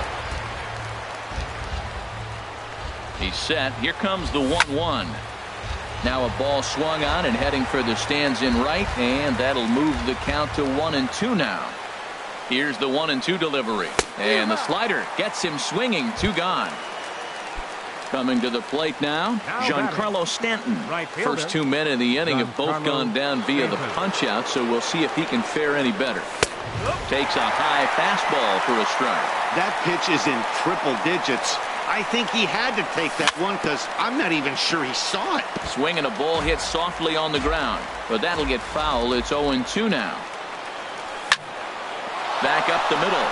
He's set. Here comes the 1-1. Now a ball swung on and heading for the stands in right, and that'll move the count to 1-2 now. Here's the 1-2 delivery. And the slider gets him swinging. 2 gone. Coming to the plate now, Giancarlo Stanton. First 2 men in the inning have both gone down via the punch-out, so we'll see if he can fare any better. Takes a high fastball for a strike. That pitch is in triple digits. I think he had to take that one because I'm not even sure he saw it. Swing and a ball hit softly on the ground, but that'll get foul. It's 0-2 now. Back up the middle.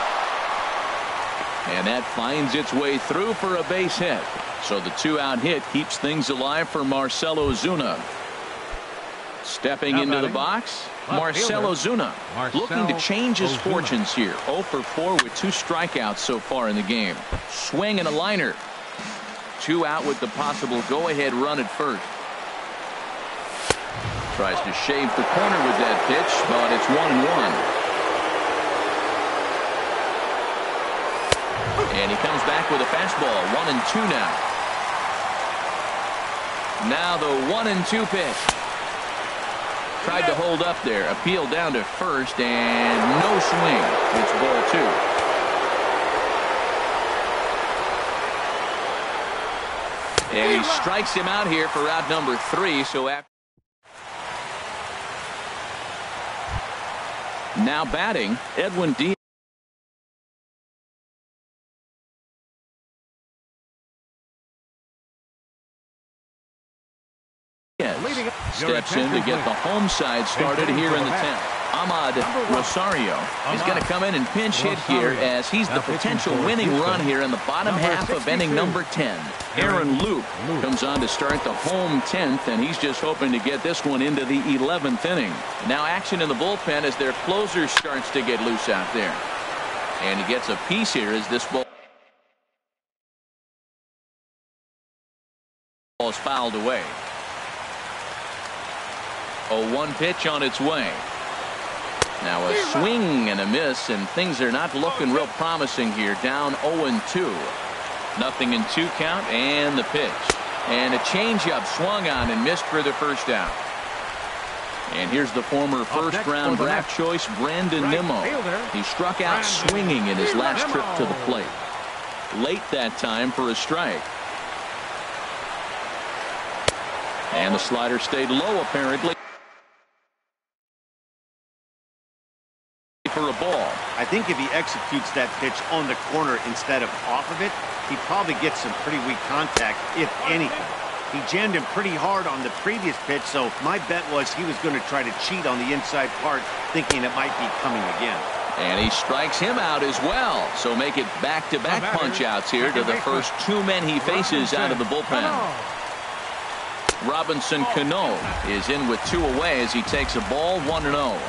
And that finds its way through for a base hit. So the 2-out hit keeps things alive for Marcell Ozuna. Stepping into the box, Marcell Ozuna looking to change his fortunes here. 0 for 4 with 2 strikeouts so far in the game. Swing and a liner. 2 out with the possible go-ahead run at first. Tries to shave the corner with that pitch, but it's 1-1. And he comes back with a fastball. 1-2 now. Now the 1-2 pitch. Tried to hold up there. Appeal down to first and no swing. It's ball 2. And he strikes him out here for out number 3. So after now batting, Edwin Diaz. Steps in to get the home side started here in the 10th. Ahmad Rosario is going to come in and pinch hit here as he's the potential winning run here in the bottom half of inning number 10. Aaron Luke comes on to start the home 10th, and he's just hoping to get this one into the 11th inning. Now action in the bullpen as their closer starts to get loose out there. And he gets a piece here as this ball is fouled away. 0-1 pitch on its way. Now a swing and a miss, and things are not looking real promising here. Down 0-2. Nothing in 2 count, and the pitch. And a changeup swung on and missed for the first out. And here's the former first-round draft choice, Brandon Nimmo. He struck out swinging in his last trip to the plate. Late that time for a strike. And the slider stayed low, apparently. I think if he executes that pitch on the corner instead of off of it, he probably gets some pretty weak contact, if anything. He jammed him pretty hard on the previous pitch, so my bet was he was going to try to cheat on the inside part, thinking it might be coming again. And he strikes him out as well. So make it back-to-back punch-outs here to the first two men he faces out of the bullpen. Robinson Cano is in with 2 away as he takes a ball 1-0.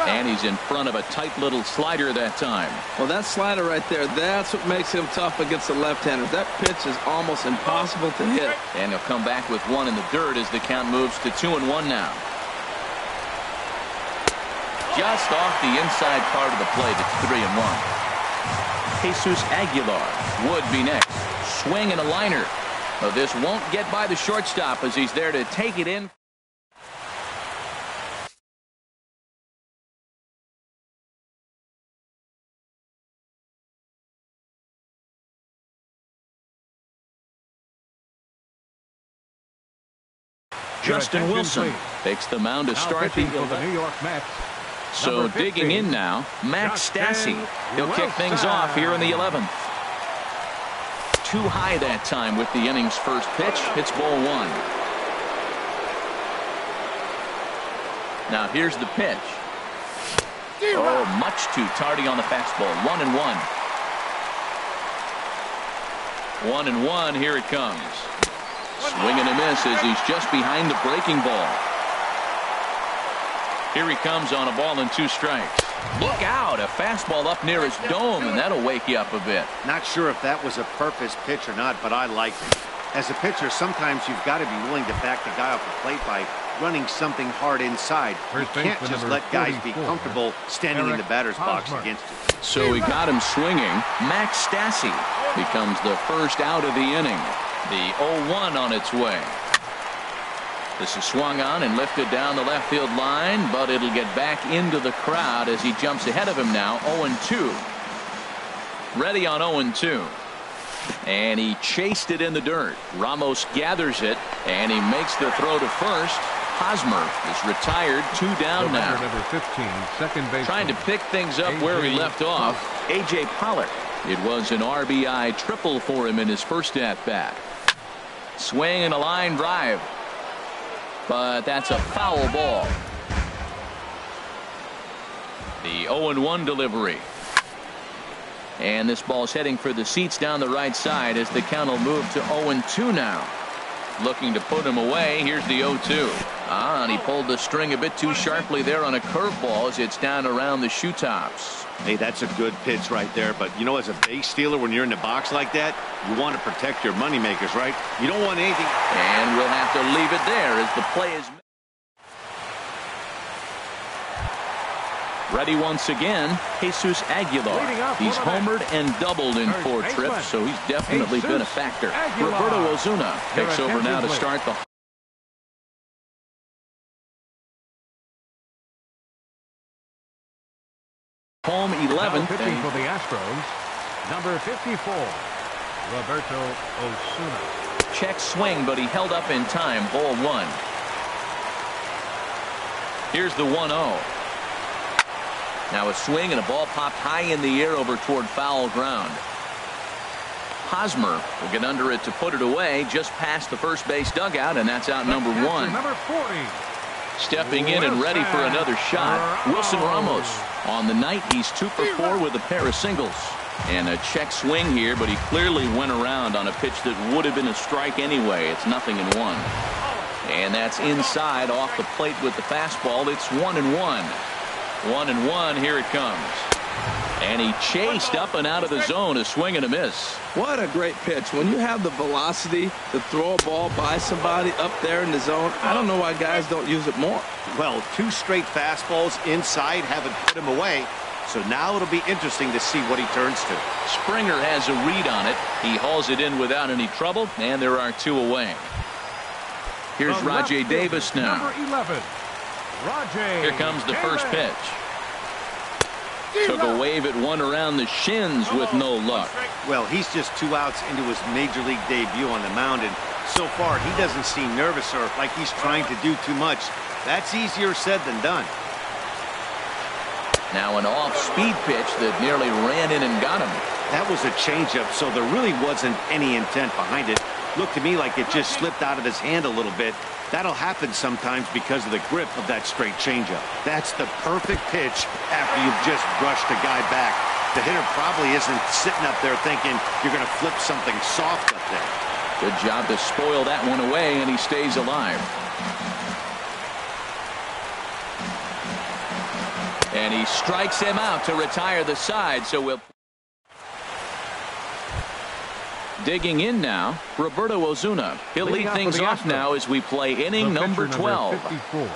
And he's in front of a tight little slider that time. Well, that slider right there, that's what makes him tough against the left-handers. That pitch is almost impossible to hit. And he'll come back with 1 in the dirt as the count moves to 2-1 now. Just off the inside part of the plate, it's 3-1. Jesus Aguilar would be next. Swing and a liner. But this won't get by the shortstop as he's there to take it in. Justin Wilson takes the mound to start the New York Mets. So digging in now, Max Stassi. He'll kick things off here in the 11th. Too high that time with the inning's first pitch. It's ball 1. Now here's the pitch. Oh, much too tardy on the fastball. 1-1. 1-1. Here it comes. Swing and a miss as he's just behind the breaking ball. Here he comes on a ball and 2 strikes. Look out, a fastball up near his dome, and that'll wake you up a bit. Not sure if that was a purpose pitch or not, but I like it. As a pitcher, sometimes you've got to be willing to back the guy off the plate by running something hard inside. You can't just let guys be comfortable standing in the batter's box against you. So he got him swinging. Max Stassi becomes the first out of the inning. The 0-1 on its way. This is swung on and lifted down the left field line, but it'll get back into the crowd as he jumps ahead of him now. 0-2. Ready on 0-2. And he chased it in the dirt. Ramos gathers it, and he makes the throw to first. Hosmer is retired. 2 down now. Number 15, second base. Trying to pick things up where he left off. A.J. Pollock. It was an RBI triple for him in his first at-bat. Swing and a line drive. But that's a foul ball. The 0-1 delivery. And this ball's heading for the seats down the right side as the count will move to 0-2 now. Looking to put him away. Here's the 0-2. And he pulled the string a bit too sharply there on a curveball as it's down around the shoe tops. Hey, that's a good pitch right there. But, you know, as a base stealer, when you're in the box like that, you want to protect your moneymakers, right? You don't want anything. And we'll have to leave it there as the play is ready once again. Jesus Aguilar. He's homered and doubled in 4 trips, so he's definitely been a factor. Roberto Ozuna takes over now to start the home 11th. Pitching for the Astros, number 54, Roberto Osuna. Check swing, but he held up in time. Ball 1. Here's the 1-0. Now a swing and a ball popped high in the air over toward foul ground. Hosmer will get under it to put it away just past the first base dugout, and that's out number 1. Number 40. Stepping in and ready for another shot, Wilson Ramos. On the night, he's 2 for 4 with a pair of singles. And a check swing here, but he clearly went around on a pitch that would have been a strike anyway. It's 0-1. And that's inside off the plate with the fastball. It's 1-1. 1-1. Here it comes. And he chased up and out of the zone. A swing and a miss. What a great pitch. When you have the velocity to throw a ball by somebody up there in the zone, I don't know why guys don't use it more. Well, 2 straight fastballs inside haven't put him away. So now it'll be interesting to see what he turns to. Springer has a read on it. He hauls it in without any trouble, and there are 2 away. Here's Rajay Davis now. Number 11, Rajay. Here comes the first pitch. Took a wave at one around the shins with no luck. Well, he's just 2 outs into his major league debut on the mound, and so far he doesn't seem nervous or like he's trying to do too much. That's easier said than done. Now an off-speed pitch that nearly ran in and got him. That was a changeup, so there really wasn't any intent behind it. Looked to me like it just slipped out of his hand a little bit. That'll happen sometimes because of the grip of that straight changeup. That's the perfect pitch after you've just brushed a guy back. The hitter probably isn't sitting up there thinking you're going to flip something soft up there. Good job to spoil that one away, and he stays alive. And he strikes him out to retire the side, so we'll... Digging in now, Roberto Osuna. He'll lead things off now as we play inning number 12. 54,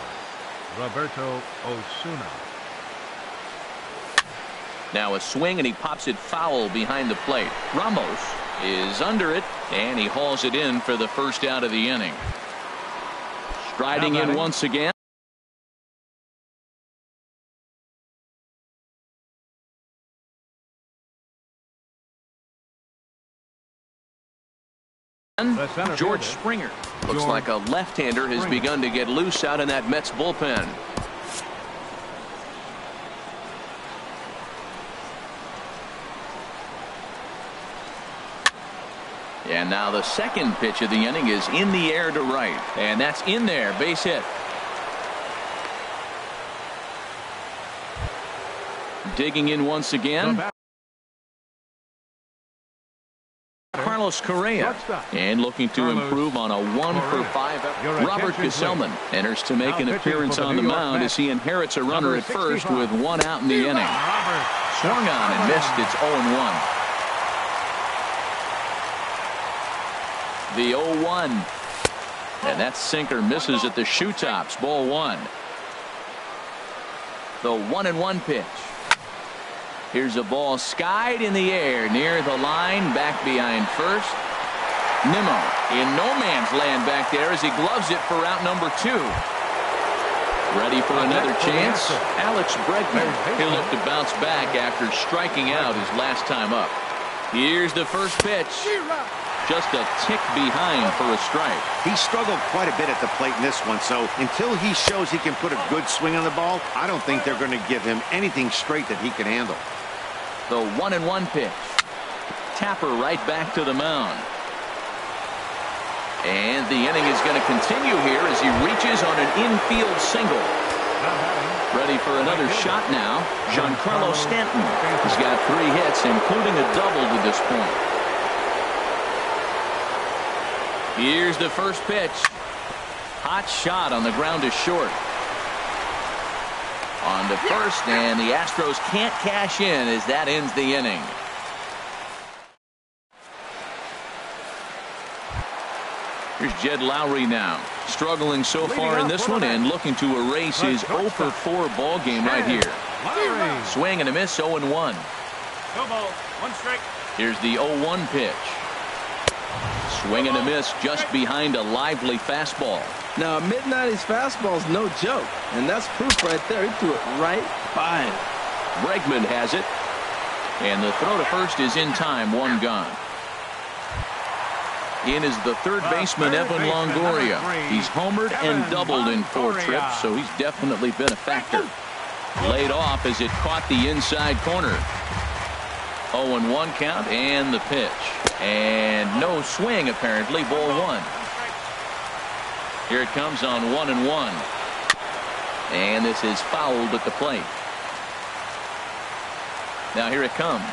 Roberto Osuna. Now a swing, and he pops it foul behind the plate. Ramos is under it, and he hauls it in for the first out of the inning. Striding in once again. George Springer. Looks like a left-hander has begun to get loose out in that Mets bullpen. And now the second pitch of the inning is in the air to right. And that's in there. Base hit. Digging in once again. Carlos Correa, and looking to improve on a 1-for-5. Robert Gesellman enters to make an appearance on the mound as he inherits a runner at first with one out in the inning. Swung on and missed. It's 0-1. The 0-1, and that sinker misses at the shoe tops. Ball one. The 1-1 pitch. Here's a ball skied in the air near the line, back behind first. Nimmo in no man's land back there as he gloves it for out number 2. Ready for another chance. Alex Bregman. He'll look to bounce back after striking out his last time up. Here's the first pitch. Just a tick behind for a strike. He struggled quite a bit at the plate in this one, so until he shows he can put a good swing on the ball, I don't think they're going to give him anything straight that he can handle. The 1-1 pitch. Tapper right back to the mound. And the inning is going to continue here as he reaches on an infield single. Ready for another shot now. Giancarlo Stanton. He's got 3 hits, including a double to this point. Here's the first pitch. Hot shot on the ground to short. On to first, and the Astros can't cash in as that ends the inning. Here's Jed Lowry now, struggling so far in this one and looking to erase his 0-for-4 ball game right here. Swing and a miss, 0-1. No ball, 1 strike. Here's the 0-1 pitch. Swing and a miss just behind a lively fastball. Now, a mid-90s fastball is no joke, and that's proof right there. He threw it right by him. Bregman has it, and the throw to first is in time. 1 gone. In is the third baseman, Evan Longoria. He's homered and doubled in 4 trips, so he's definitely been a factor. Laid off as it caught the inside corner. 0-1 count, and the pitch. And no swing, apparently. Ball 1. Here it comes on 1-1. And this is fouled at the plate. Now here it comes.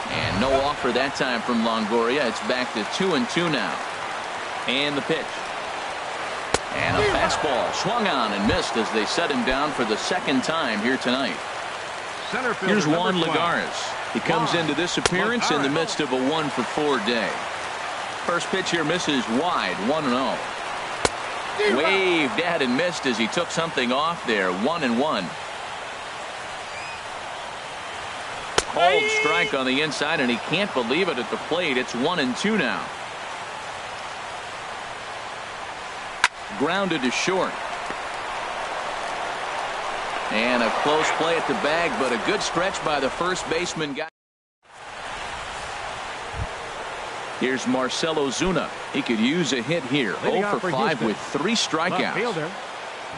And no offer that time from Longoria. It's back to 2-2 now. And the pitch. And a fastball swung on and missed as they set him down for the 2nd time here tonight. Here's Juan Lagares. He comes into this appearance in the midst of a 1-for-4 day. First pitch here misses wide, 1-0. Waved at and missed as he took something off there. 1-1. Cold strike on the inside, and he can't believe it at the plate. It's 1-2 now. Grounded to short. And a close play at the bag, but a good stretch by the first baseman. Here's Marcell Ozuna. He could use a hit here. 0-for-5 with 3 strikeouts.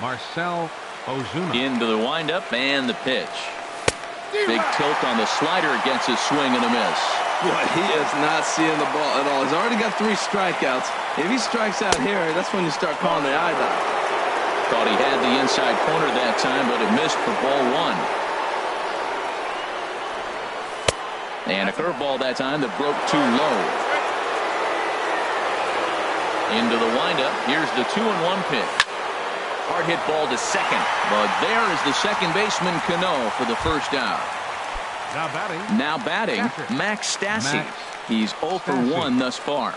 Marcell Ozuna. Into the windup and the pitch. Big tilt on the slider against his swing and a miss. Boy, he is not seeing the ball at all. He's already got 3 strikeouts. If he strikes out here, that's when you start calling the eye dot. Thought he had the inside corner that time, but it missed for ball 1. And a curveball that time that broke too low. Into the windup. Here's the 2-1 pitch. Hard hit ball to second. But there is the second baseman, Cano, for the first out. Now batting, Max Stassi. He's 0 for 1 thus far.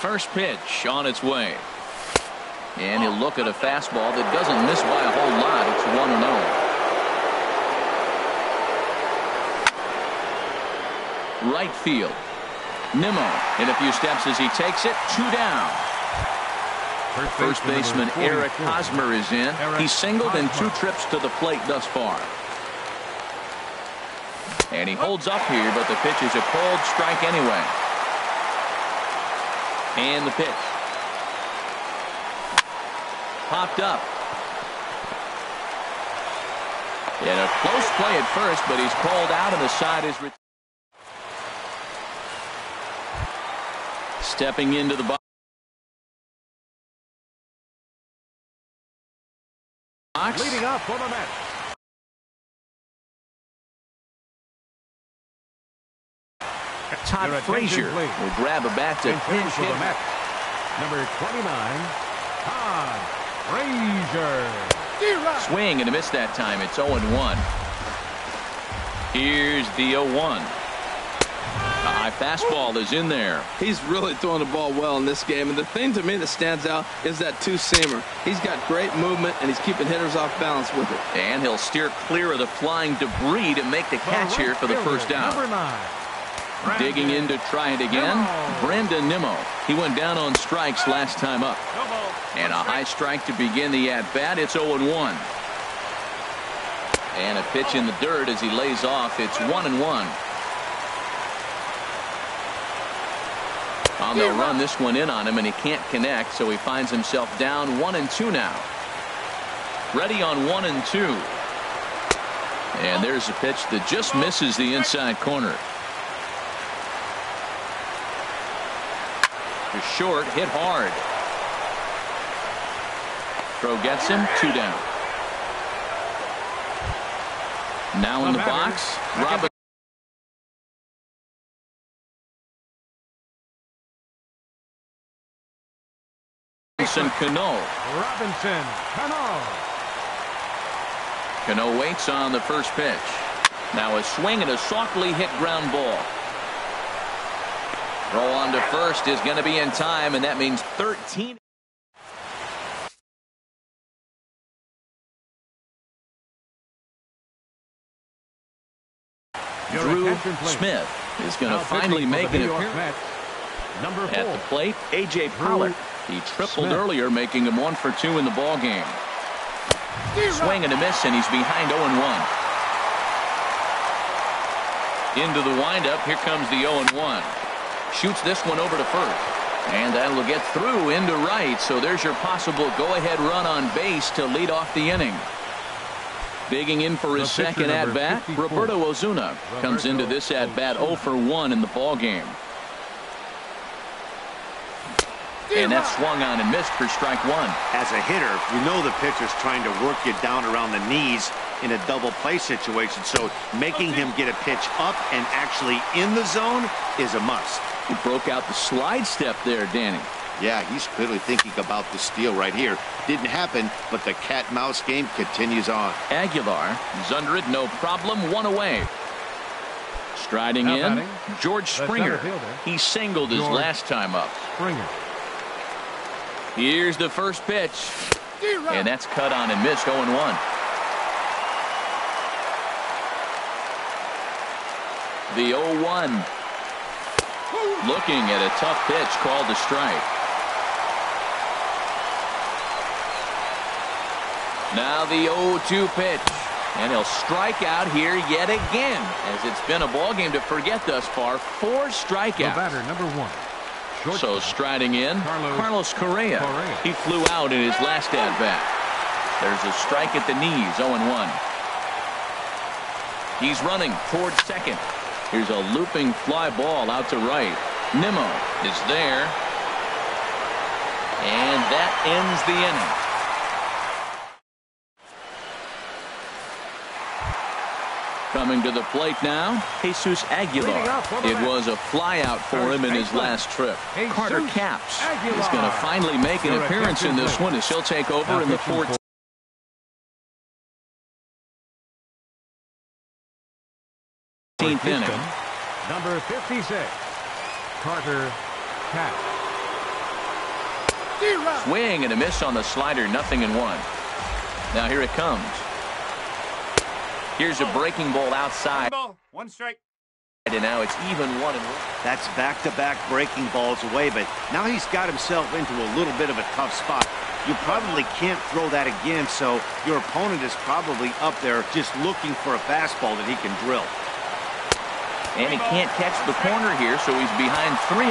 First pitch on its way. And he'll look at a fastball that doesn't miss by a whole lot. It's 1-0. Right field. Nimmo in a few steps as he takes it. 2 down. First baseman Eric Hosmer is in. He's singled in 2 trips to the plate thus far. And he holds up here, but the pitch is a cold strike anyway. And the pitch. Popped up. In a close play at first, but he's called out and the side is stepping into the box. Leading up for the Mets. Todd Frazier will grab a bat to pinch hit. Number 29, Todd Frazier. Swing and a miss that time. It's 0-1. Here's the 0-1. A high fastball is in there. He's really throwing the ball well in this game. And the thing to me that stands out is that 2-seamer. He's got great movement, and he's keeping hitters off balance with it. And he'll steer clear of the flying debris to make the catch here for the first down. Number 9. Digging in to try it again, Brandon Nimmo. He went down on strikes last time up. And a high strike to begin the at-bat. It's 0-1. And a pitch in the dirt as he lays off. It's 1-1. They'll run this one in on him, and he can't connect, so he finds himself down 1-2 now. Ready on 1-2. And there's a pitch that just misses the inside corner. To short, hit hard. Throw gets him, 2 down. Now in the box, Robinson. Robinson Cano. Cano waits on the first pitch. Now a swing and a softly hit ground ball. Throw on to first is going to be in time, and that means 13. Drew Smith is going to finally make an appearance. At the plate, A.J. Pollock. He tripled earlier, making him 1 for 2 in the ball game. Swing and a miss, and he's behind 0-1. Into the windup. Here comes the 0-1. Shoots this one over to first. And that'll get through into right. So there's your possible go-ahead run on base to lead off the inning. Digging in for his second at-bat, Roberto Ozuna comes into this at-bat 0 for 1 in the ball game. And that's swung on and missed for strike 1. As a hitter, you know the pitcher's trying to work you down around the knees in a double play situation. So making him get a pitch up and actually in the zone is a must. He broke out the slide step there, Danny. Yeah, he's clearly thinking about the steal right here. Didn't happen, but the cat-mouse game continues on. Aguilar is under it, no problem, 1 away. Striding in, George Springer. He singled his last time up. Springer. Here's the first pitch. And that's cut on and missed, 0-1. The 0-1. Looking at a tough pitch called a strike. Now the 0-2 pitch. And he'll strike out here yet again, as it's been a ball game to forget thus far. 4 strikeouts. The batter, number 1. So striding in, Carlos Correa. He flew out in his last at-bat. There's a strike at the knees, 0-1. He's running towards second. Here's a looping fly ball out to right. Nimmo is there. And that ends the inning. Coming to the plate now, Jesus Aguilar. It was a flyout for him in his last trip. Carter Capps is going to finally make an appearance in this one as he'll take over in the 14th inning. Number 56, Carter Capps. Swing and a miss on the slider, 0-1. Now here it comes. Here's a breaking ball outside. 1 strike. And now it's even 1-1. That's back-to-back breaking balls away, but now he's got himself into a little bit of a tough spot. You probably can't throw that again, so your opponent is probably up there just looking for a fastball that he can drill. And he can't catch the corner here, so he's behind 3-1.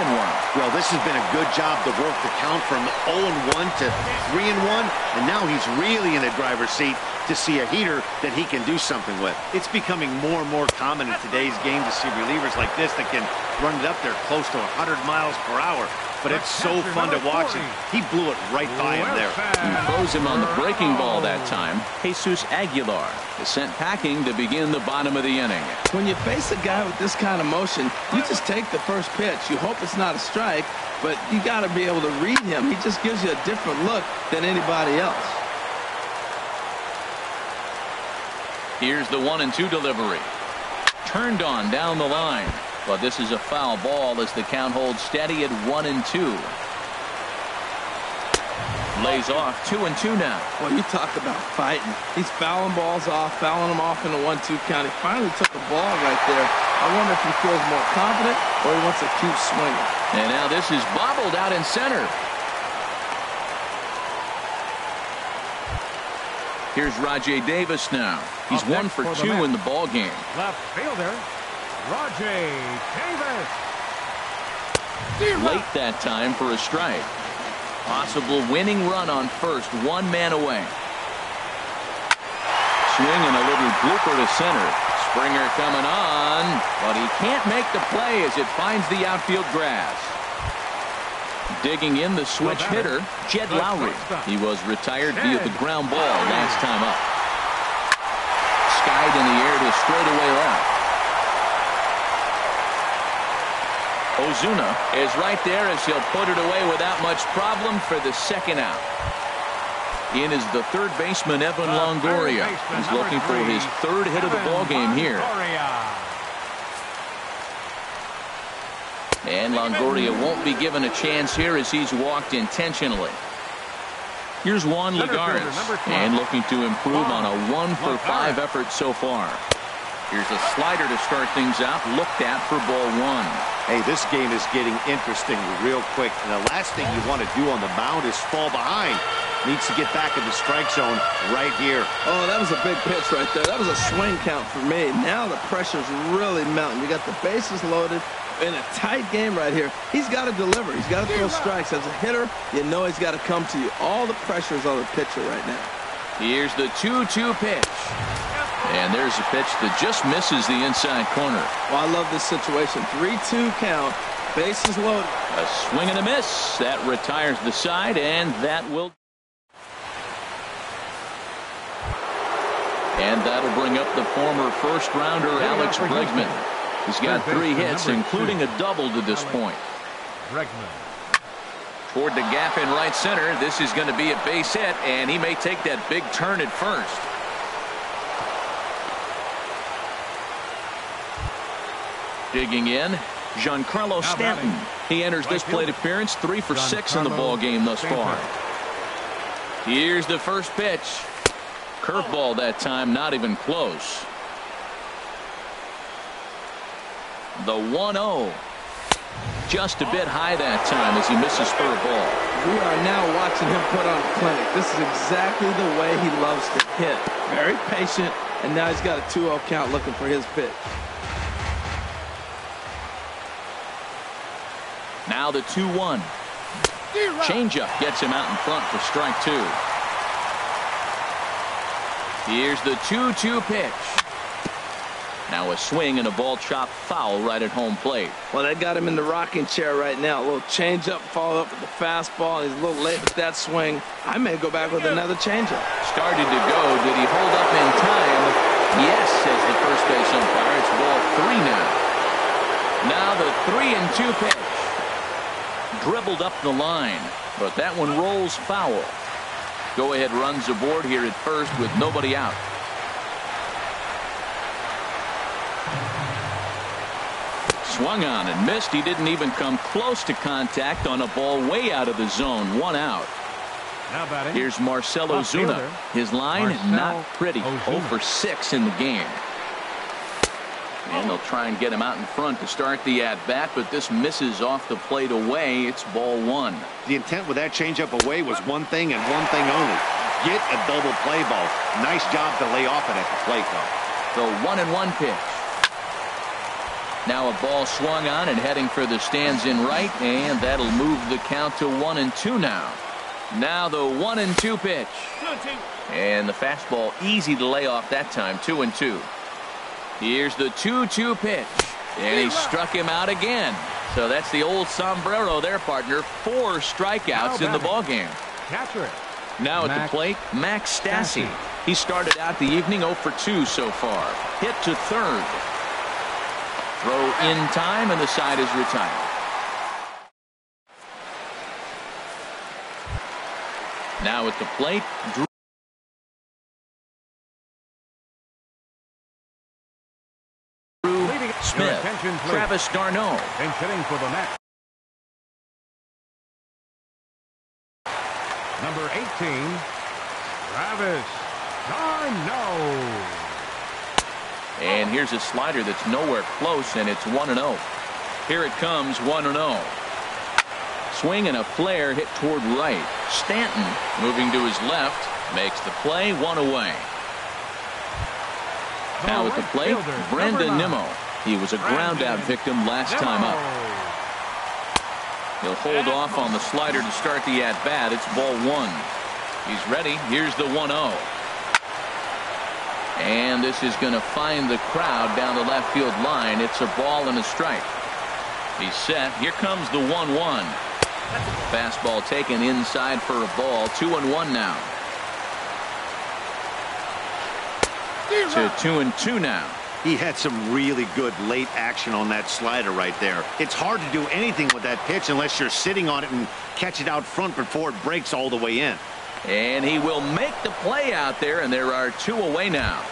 Well, this has been a good job to work the count from 0-1 to 3-1, and now he's really in a driver's seat to see a heater that he can do something with. It's becoming more and more common in today's game to see relievers like this that can run it up there close to 100 miles per hour. But it's so fun to watch it. He blew it right by him there. He throws him on the breaking ball that time. Jesus Aguilar is sent packing to begin the bottom of the inning. When you face a guy with this kind of motion, you just take the first pitch. You hope it's not a strike, but you got to be able to read him. He just gives you a different look than anybody else. Here's the 1-2 delivery. Turned on down the line. But this is a foul ball as the count holds steady at 1-2. Lays off 2-2 now. Well, you talk about fighting. He's fouling balls off, fouling them off in the 1-2 count. He finally took the ball right there. I wonder if he feels more confident or he wants to keep swinging. And now this is bobbled out in center. Here's Rajay Davis now. He's 1 for 2 in the ball game. Left fielder, Rajay Davis. Late that time for a strike. Possible winning run on first, 1 man away. Swing and a little blooper to center. Springer coming on, but he can't make the play as it finds the outfield grass. Digging in the switch hitter, Jed Lowry. He was retired via the ground ball last time up. Skied in the air to straightaway left. Ozuna is right there as he'll put it away without much problem for the second out. In is the third baseman, Evan Longoria. He's looking for his 3rd hit of the ball game here. And Longoria won't be given a chance here as he's walked intentionally. Here's Juan Lagares, and looking to improve on a 1 for 5 effort so far. Here's a slider to start things out, looked at for ball 1. Hey, this game is getting interesting real quick, and the last thing you want to do on the mound is fall behind. Needs to get back in the strike zone right here. Oh, that was a big pitch right there. That was a swing count for me. Now the pressure's really mounting. You got the bases loaded in a tight game right here. He's got to deliver. He's got to throw strikes. As a hitter, you know he's got to come to you. All the pressure's on the pitcher right now. Here's the 2-2 pitch. And there's a pitch that just misses the inside corner. Well, I love this situation. 3-2 count. Bases loaded. A swing and a miss. That retires the side, and that will... And that'll bring up the former first-rounder Alex Bregman. He's got 3 hits, including a double to this point. Bregman. Toward the gap in right center. This is going to be a base hit, and he may take that big turn at first. Digging in, Giancarlo Stanton. He enters this plate appearance 3 for 6 in the ball game thus far. Here's the first pitch. Curveball that time, not even close. The 1-0. Just a bit high that time as he misses for a ball. We are now watching him put on a clinic. This is exactly the way he loves to hit. Very patient, and now he's got a 2-0 count looking for his pitch. Now the 2-1. Changeup gets him out in front for strike 2. Here's the 2-2 pitch. Now a swing and a ball chop foul right at home plate. Well, that got him in the rocking chair right now. A little changeup, follow up with the fastball. He's a little late with that swing. I may go back with another changeup. Started to go. Did he hold up in time? Yes, says the first base umpire. It's ball 3 now. Now the 3-2 pitch. Dribbled up the line, but that one rolls foul. Go-ahead runs aboard here at first with nobody out. Swung on and missed. He didn't even come close to contact on a ball way out of the zone. 1 out. Now batting. Here's Marcell Ozuna. His line, not pretty. 0 for 6 in the game. And they'll try and get him out in front to start the at-bat, but this misses off the plate away. It's ball 1. The intent with that changeup away was one thing and one thing only. Get a double play ball. Nice job to lay off it at the plate, though. The 1-1 pitch. Now a ball swung on and heading for the stands in right, and that'll move the count to 1-2 now. Now the 1-2 pitch. 2-2. And the fastball easy to lay off that time. 2-2. Here's the 2-2 pitch. And he struck him out again. So that's the old sombrero there, partner. 4 strikeouts in the ballgame. Catcher. Now at the plate, Max Stassi. He started out the evening 0 for 2 so far. Hit to third. Throw in time, and the side is retired. Now at the plate, Drew Smith, Travis d'Arnaud. And hitting for the Mets. Number 18, Travis d'Arnaud. And here's a slider that's nowhere close, and it's 1-0. Here it comes, 1-0. Swing and a flare hit toward right. Stanton moving to his left makes the play, 1 away. Now at the plate, Brandon Nimmo. He was a ground-out victim last time up. He'll hold off on the slider to start the at-bat. It's ball 1. He's ready. Here's the 1-0. And this is going to find the crowd down the left field line. It's a ball and a strike. He's set. Here comes the 1-1. Fastball taken inside for a ball. 2-1 now. To 2-2 now. He had some really good late action on that slider right there. It's hard to do anything with that pitch unless you're sitting on it and catch it out front before it breaks all the way in. And he will make the play out there, and there are 2 away now.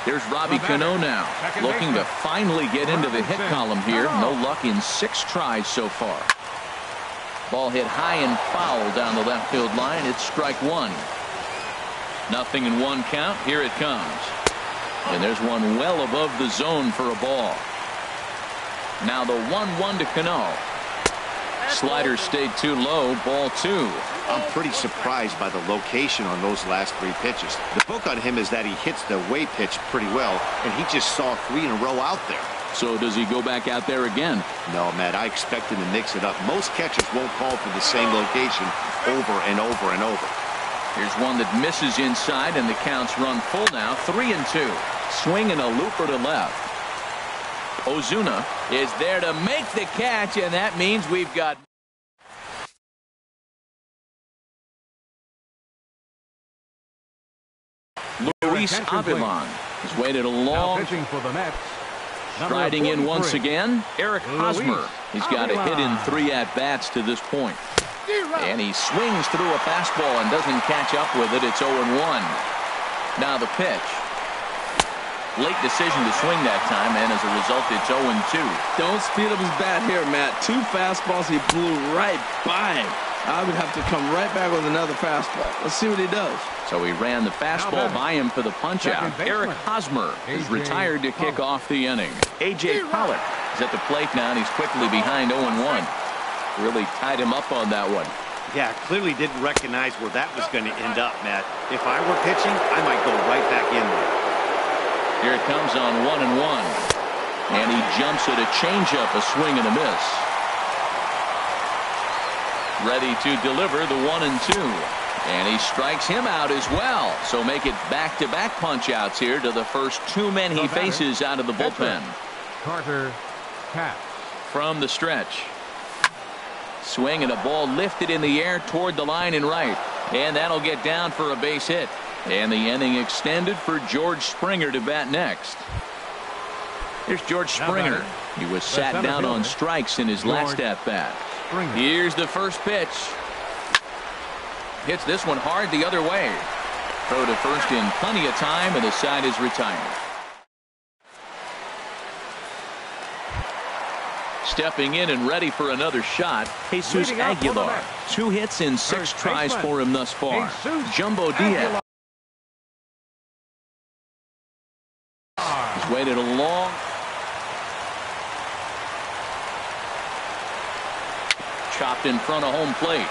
Here's Robbie Cano now, looking to finally get into the hit column here. No luck in 6 tries so far. Ball hit high and foul down the left field line. It's strike 1. 0-1 count. Here it comes. And there's one well above the zone for a ball. Now the 1-1 to Cano. Slider stayed too low. Ball 2. I'm pretty surprised by the location on those last 3 pitches. The book on him is that he hits the way pitch pretty well, and he just saw 3 in a row out there. So does he go back out there again? No, Matt, I expect him to mix it up. Most catchers won't call for the same location over and over and over. Here's one that misses inside, and the counts run full now. 3-2. Swing and a looper to left. Ozuna is there to make the catch, and that means we've got Luis Avilan has waited a long pitching for the Mets. Striding in once again, Eric Hosmer. He's got a hit in 3 at-bats to this point. And he swings through a fastball and doesn't catch up with it. It's 0-1. Now the pitch. Late decision to swing that time, and as a result, it's 0-2. Don't speed up his bat here, Matt. 2 fastballs, he blew right by him. I would have to come right back with another fastball. Let's see what he does. So he ran the fastball by him for the punch-out. Eric Hosmer is retired to kick off the inning. A.J. Pollock is at the plate now, and he's quickly behind 0-1. Really tied him up on that one. Yeah, clearly didn't recognize where that was going to end up, Matt. If I were pitching, I might go right back in there. Here it comes on 1-1. And he jumps at a changeup, a swing and a miss. Ready to deliver the 1-2. And he strikes him out as well. So make it back-to-back punch-outs here to the first two men he faces out of the bullpen. Carter Katz. From the stretch. Swing and a ball lifted in the air toward the line and right. And that'll get down for a base hit. And the inning extended for George Springer to bat next. Here's George Springer. He was sat down on strikes in his last at-bat. Here's the first pitch. Hits this one hard the other way. Throw to first in plenty of time, and the side is retired. Stepping in and ready for another shot, Jesus Aguilar. 2 hits in 6 tries for him thus far. Jumbo Diaz. He's waited a long. Chopped in front of home plate.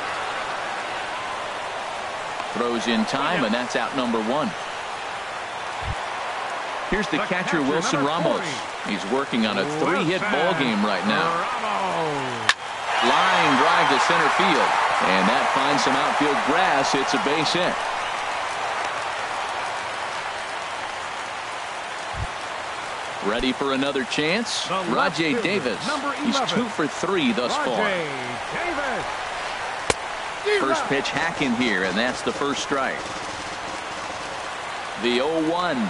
Throws in time, and that's out number 1. Here's the catcher, Wilson Ramos. He's working on a 3-hit ball game right now. Line drive to center field, and that finds some outfield grass. It's a base hit. Ready for another chance? Rajay Davis. He's 2 for 3 thus far. First pitch hacking here, and that's the first strike. The 0-1.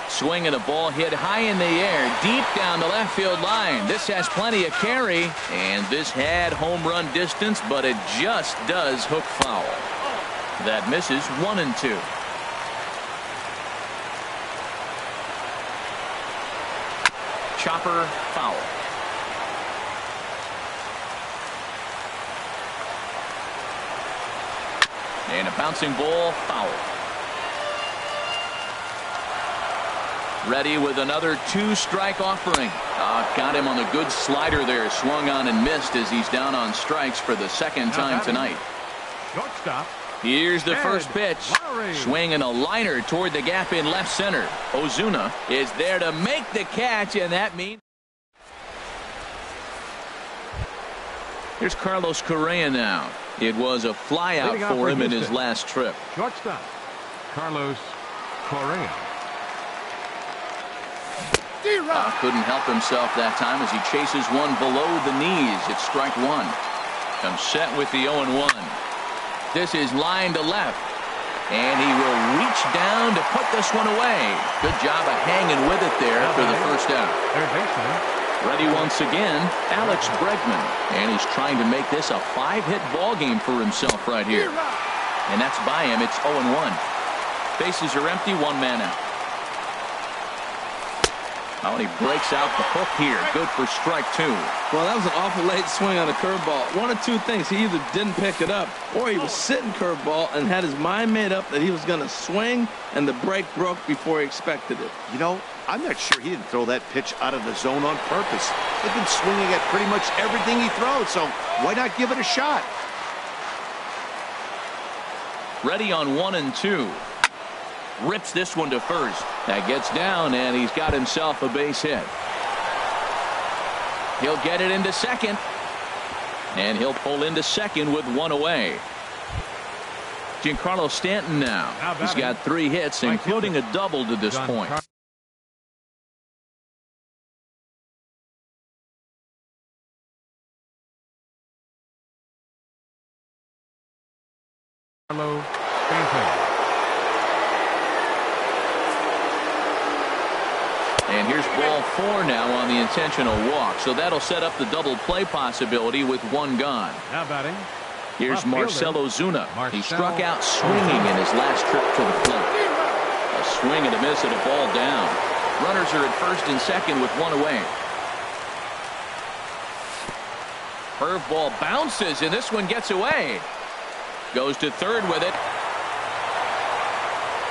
Swing and a ball hit high in the air, deep down the left field line. This has plenty of carry, and this had home run distance, but it just does hook foul. That misses 1-2. Chopper foul. And a bouncing ball foul. Ready with another 2-strike offering. Got him on a good slider there. Swung on and missed as he's down on strikes for the second time tonight. Shortstop. Here's the first pitch. Swing and a liner toward the gap in left center. Ozuna is there to make the catch, and that means. Here's Carlos Correa now. It was a flyout for him in his last trip. Shortstop. Carlos Correa. Couldn't help himself that time as he chases one below the knees. It's strike 1. Comes set with the 0-1. This is line to left. And he will reach down to put this one away. Good job of hanging with it there for the first out. Ready once again, Alex Bregman. And he's trying to make this a 5-hit ball game for himself right here. And that's by him. It's 0-1. Bases are empty, 1 man out. Oh, and he breaks out the hook here. Good for strike 2. Well, that was an awful late swing on a curveball. One of 2 things. He either didn't pick it up, or he was sitting curveball and had his mind made up that he was going to swing, and the break broke before he expected it. You know, I'm not sure he didn't throw that pitch out of the zone on purpose. They've been swinging at pretty much everything he throws, so why not give it a shot? Ready on 1-2. Rips this one to first. That gets down, and he's got himself a base hit. He'll get it into second. And he'll pull into second with 1 away. Giancarlo Stanton now. He's got 3 hits, including a double to this point. Carlo Stanton. And here's ball 4 now on the intentional walk. So that'll set up the double play possibility with 1 gone. Now batting. Here's Marcell Ozuna. He struck out swinging in his last trip to the plate. A swing and a miss and a ball down. Runners are at first and second with 1 away. Curveball bounces, and this one gets away. Goes to third with it.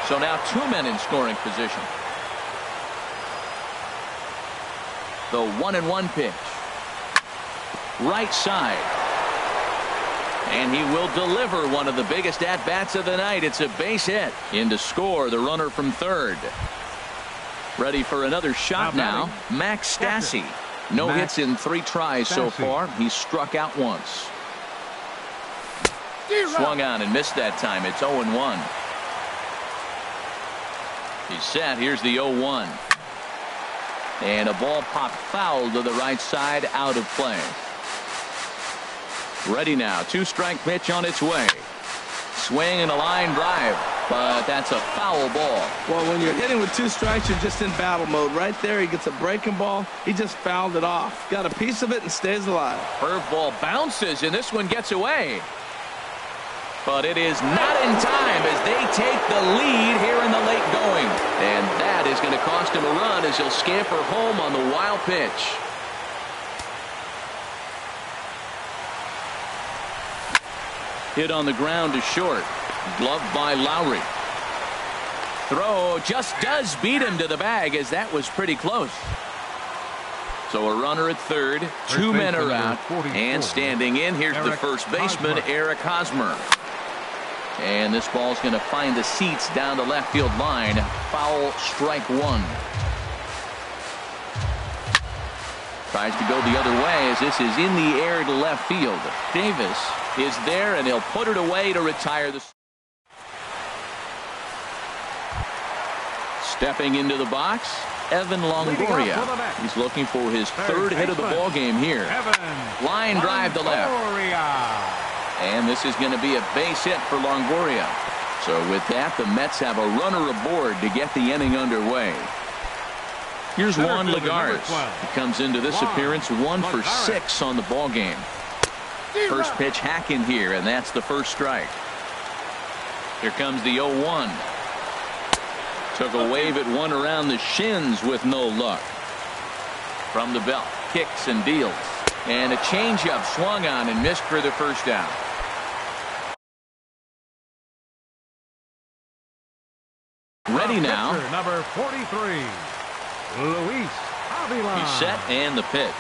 So now 2 men in scoring position. The 1-1 pitch. Right side. And he will deliver one of the biggest at-bats of the night. It's a base hit. In to score the runner from third. Ready for another shot now. Max Stassi. No hits in 3 tries so far. He's struck out once. Swung on and missed that time. It's 0-1. He's set. Here's the 0-1. And a ball popped foul to the right side, out of play. Ready now. 2-strike pitch on its way. Swing and a line drive, but that's a foul ball. Well, when you're hitting with 2 strikes, you're just in battle mode. Right there, he gets a breaking ball. He just fouled it off. Got a piece of it and stays alive. Curveball bounces, and this one gets away. But it is not in time as they take the lead here in the late going. And that is going to cost him a run as he'll scamper home on the wild pitch. Hit on the ground to short. Gloved by Lowry. Throw just does beat him to the bag, as that was pretty close. So a runner at third. 2 men are out. And standing in, here's the first baseman, Eric Hosmer. And this ball's going to find the seats down the left field line. Foul, strike 1. Tries to go the other way as this is in the air to left field. Davis is there, and he'll put it away to retire the. Stepping into the box, Evan Longoria. He's looking for his third hit of the ball game here. Line drive to left. And this is going to be a base hit for Longoria. So with that, the Mets have a runner aboard to get the inning underway. Here's Juan Lagares. He comes into this appearance 1 for 6 on the ball game. First pitch hacking here, and that's the first strike. Here comes the 0-1. Took a wave at one around the shins with no luck. From the belt, kicks and deals. And a changeup swung on and missed for the first down. Ready now. Number 43, Luis Avila. He's set and the pitch.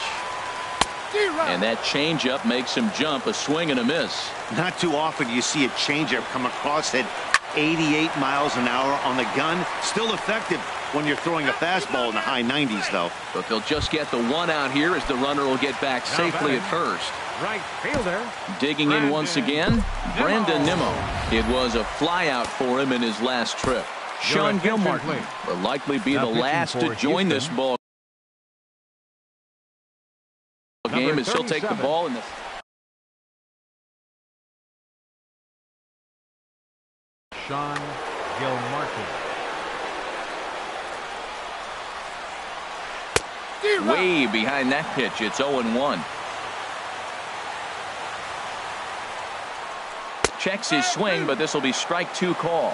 And that changeup makes him jump. A swing and a miss. Not too often you see a changeup come across at 88 miles an hour on the gun. Still effective when you're throwing a fastball in the high 90s, though. But they'll just get the one out here as the runner will get back safely at first. Right fielder. Digging in once again, Brandon Nimmo. It was a flyout for him in his last trip. Sean Gilmartin will likely be the last to join this ball game as he'll take the ball in the. Sean Gilmartin. Way behind that pitch. It's 0-1. Checks his swing, but this will be strike 2 call.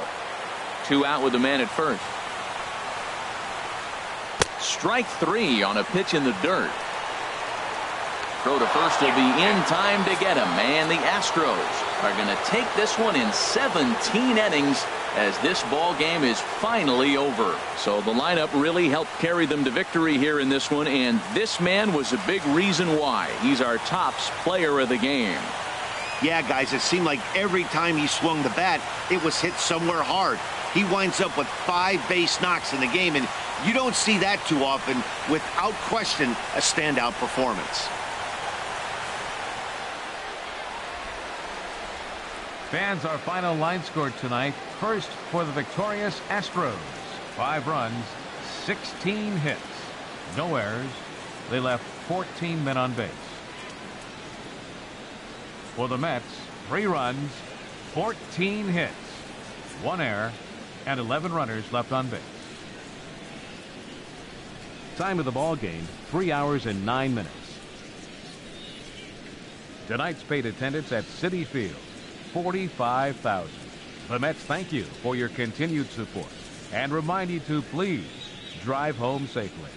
2 out with the man at first. Strike 3 on a pitch in the dirt. Throw to first will be in time to get him. And the Astros are going to take this one in 17 innings as this ball game is finally over. So the lineup really helped carry them to victory here in this one, and this man was a big reason why. He's our tops player of the game. Yeah, guys, it seemed like every time he swung the bat, it was hit somewhere hard. He winds up with 5 base knocks in the game, and you don't see that too often. Without question, a standout performance. Fans, our final line score tonight. First for the victorious Astros. 5 runs, 16 hits, no errors. They left 14 men on base. For the Mets, 3 runs, 14 hits, 1 error, and 11 runners left on base. Time of the ball game, 3 hours and 9 minutes. Tonight's paid attendance at Citi Field, 45,000. The Mets thank you for your continued support and remind you to please drive home safely.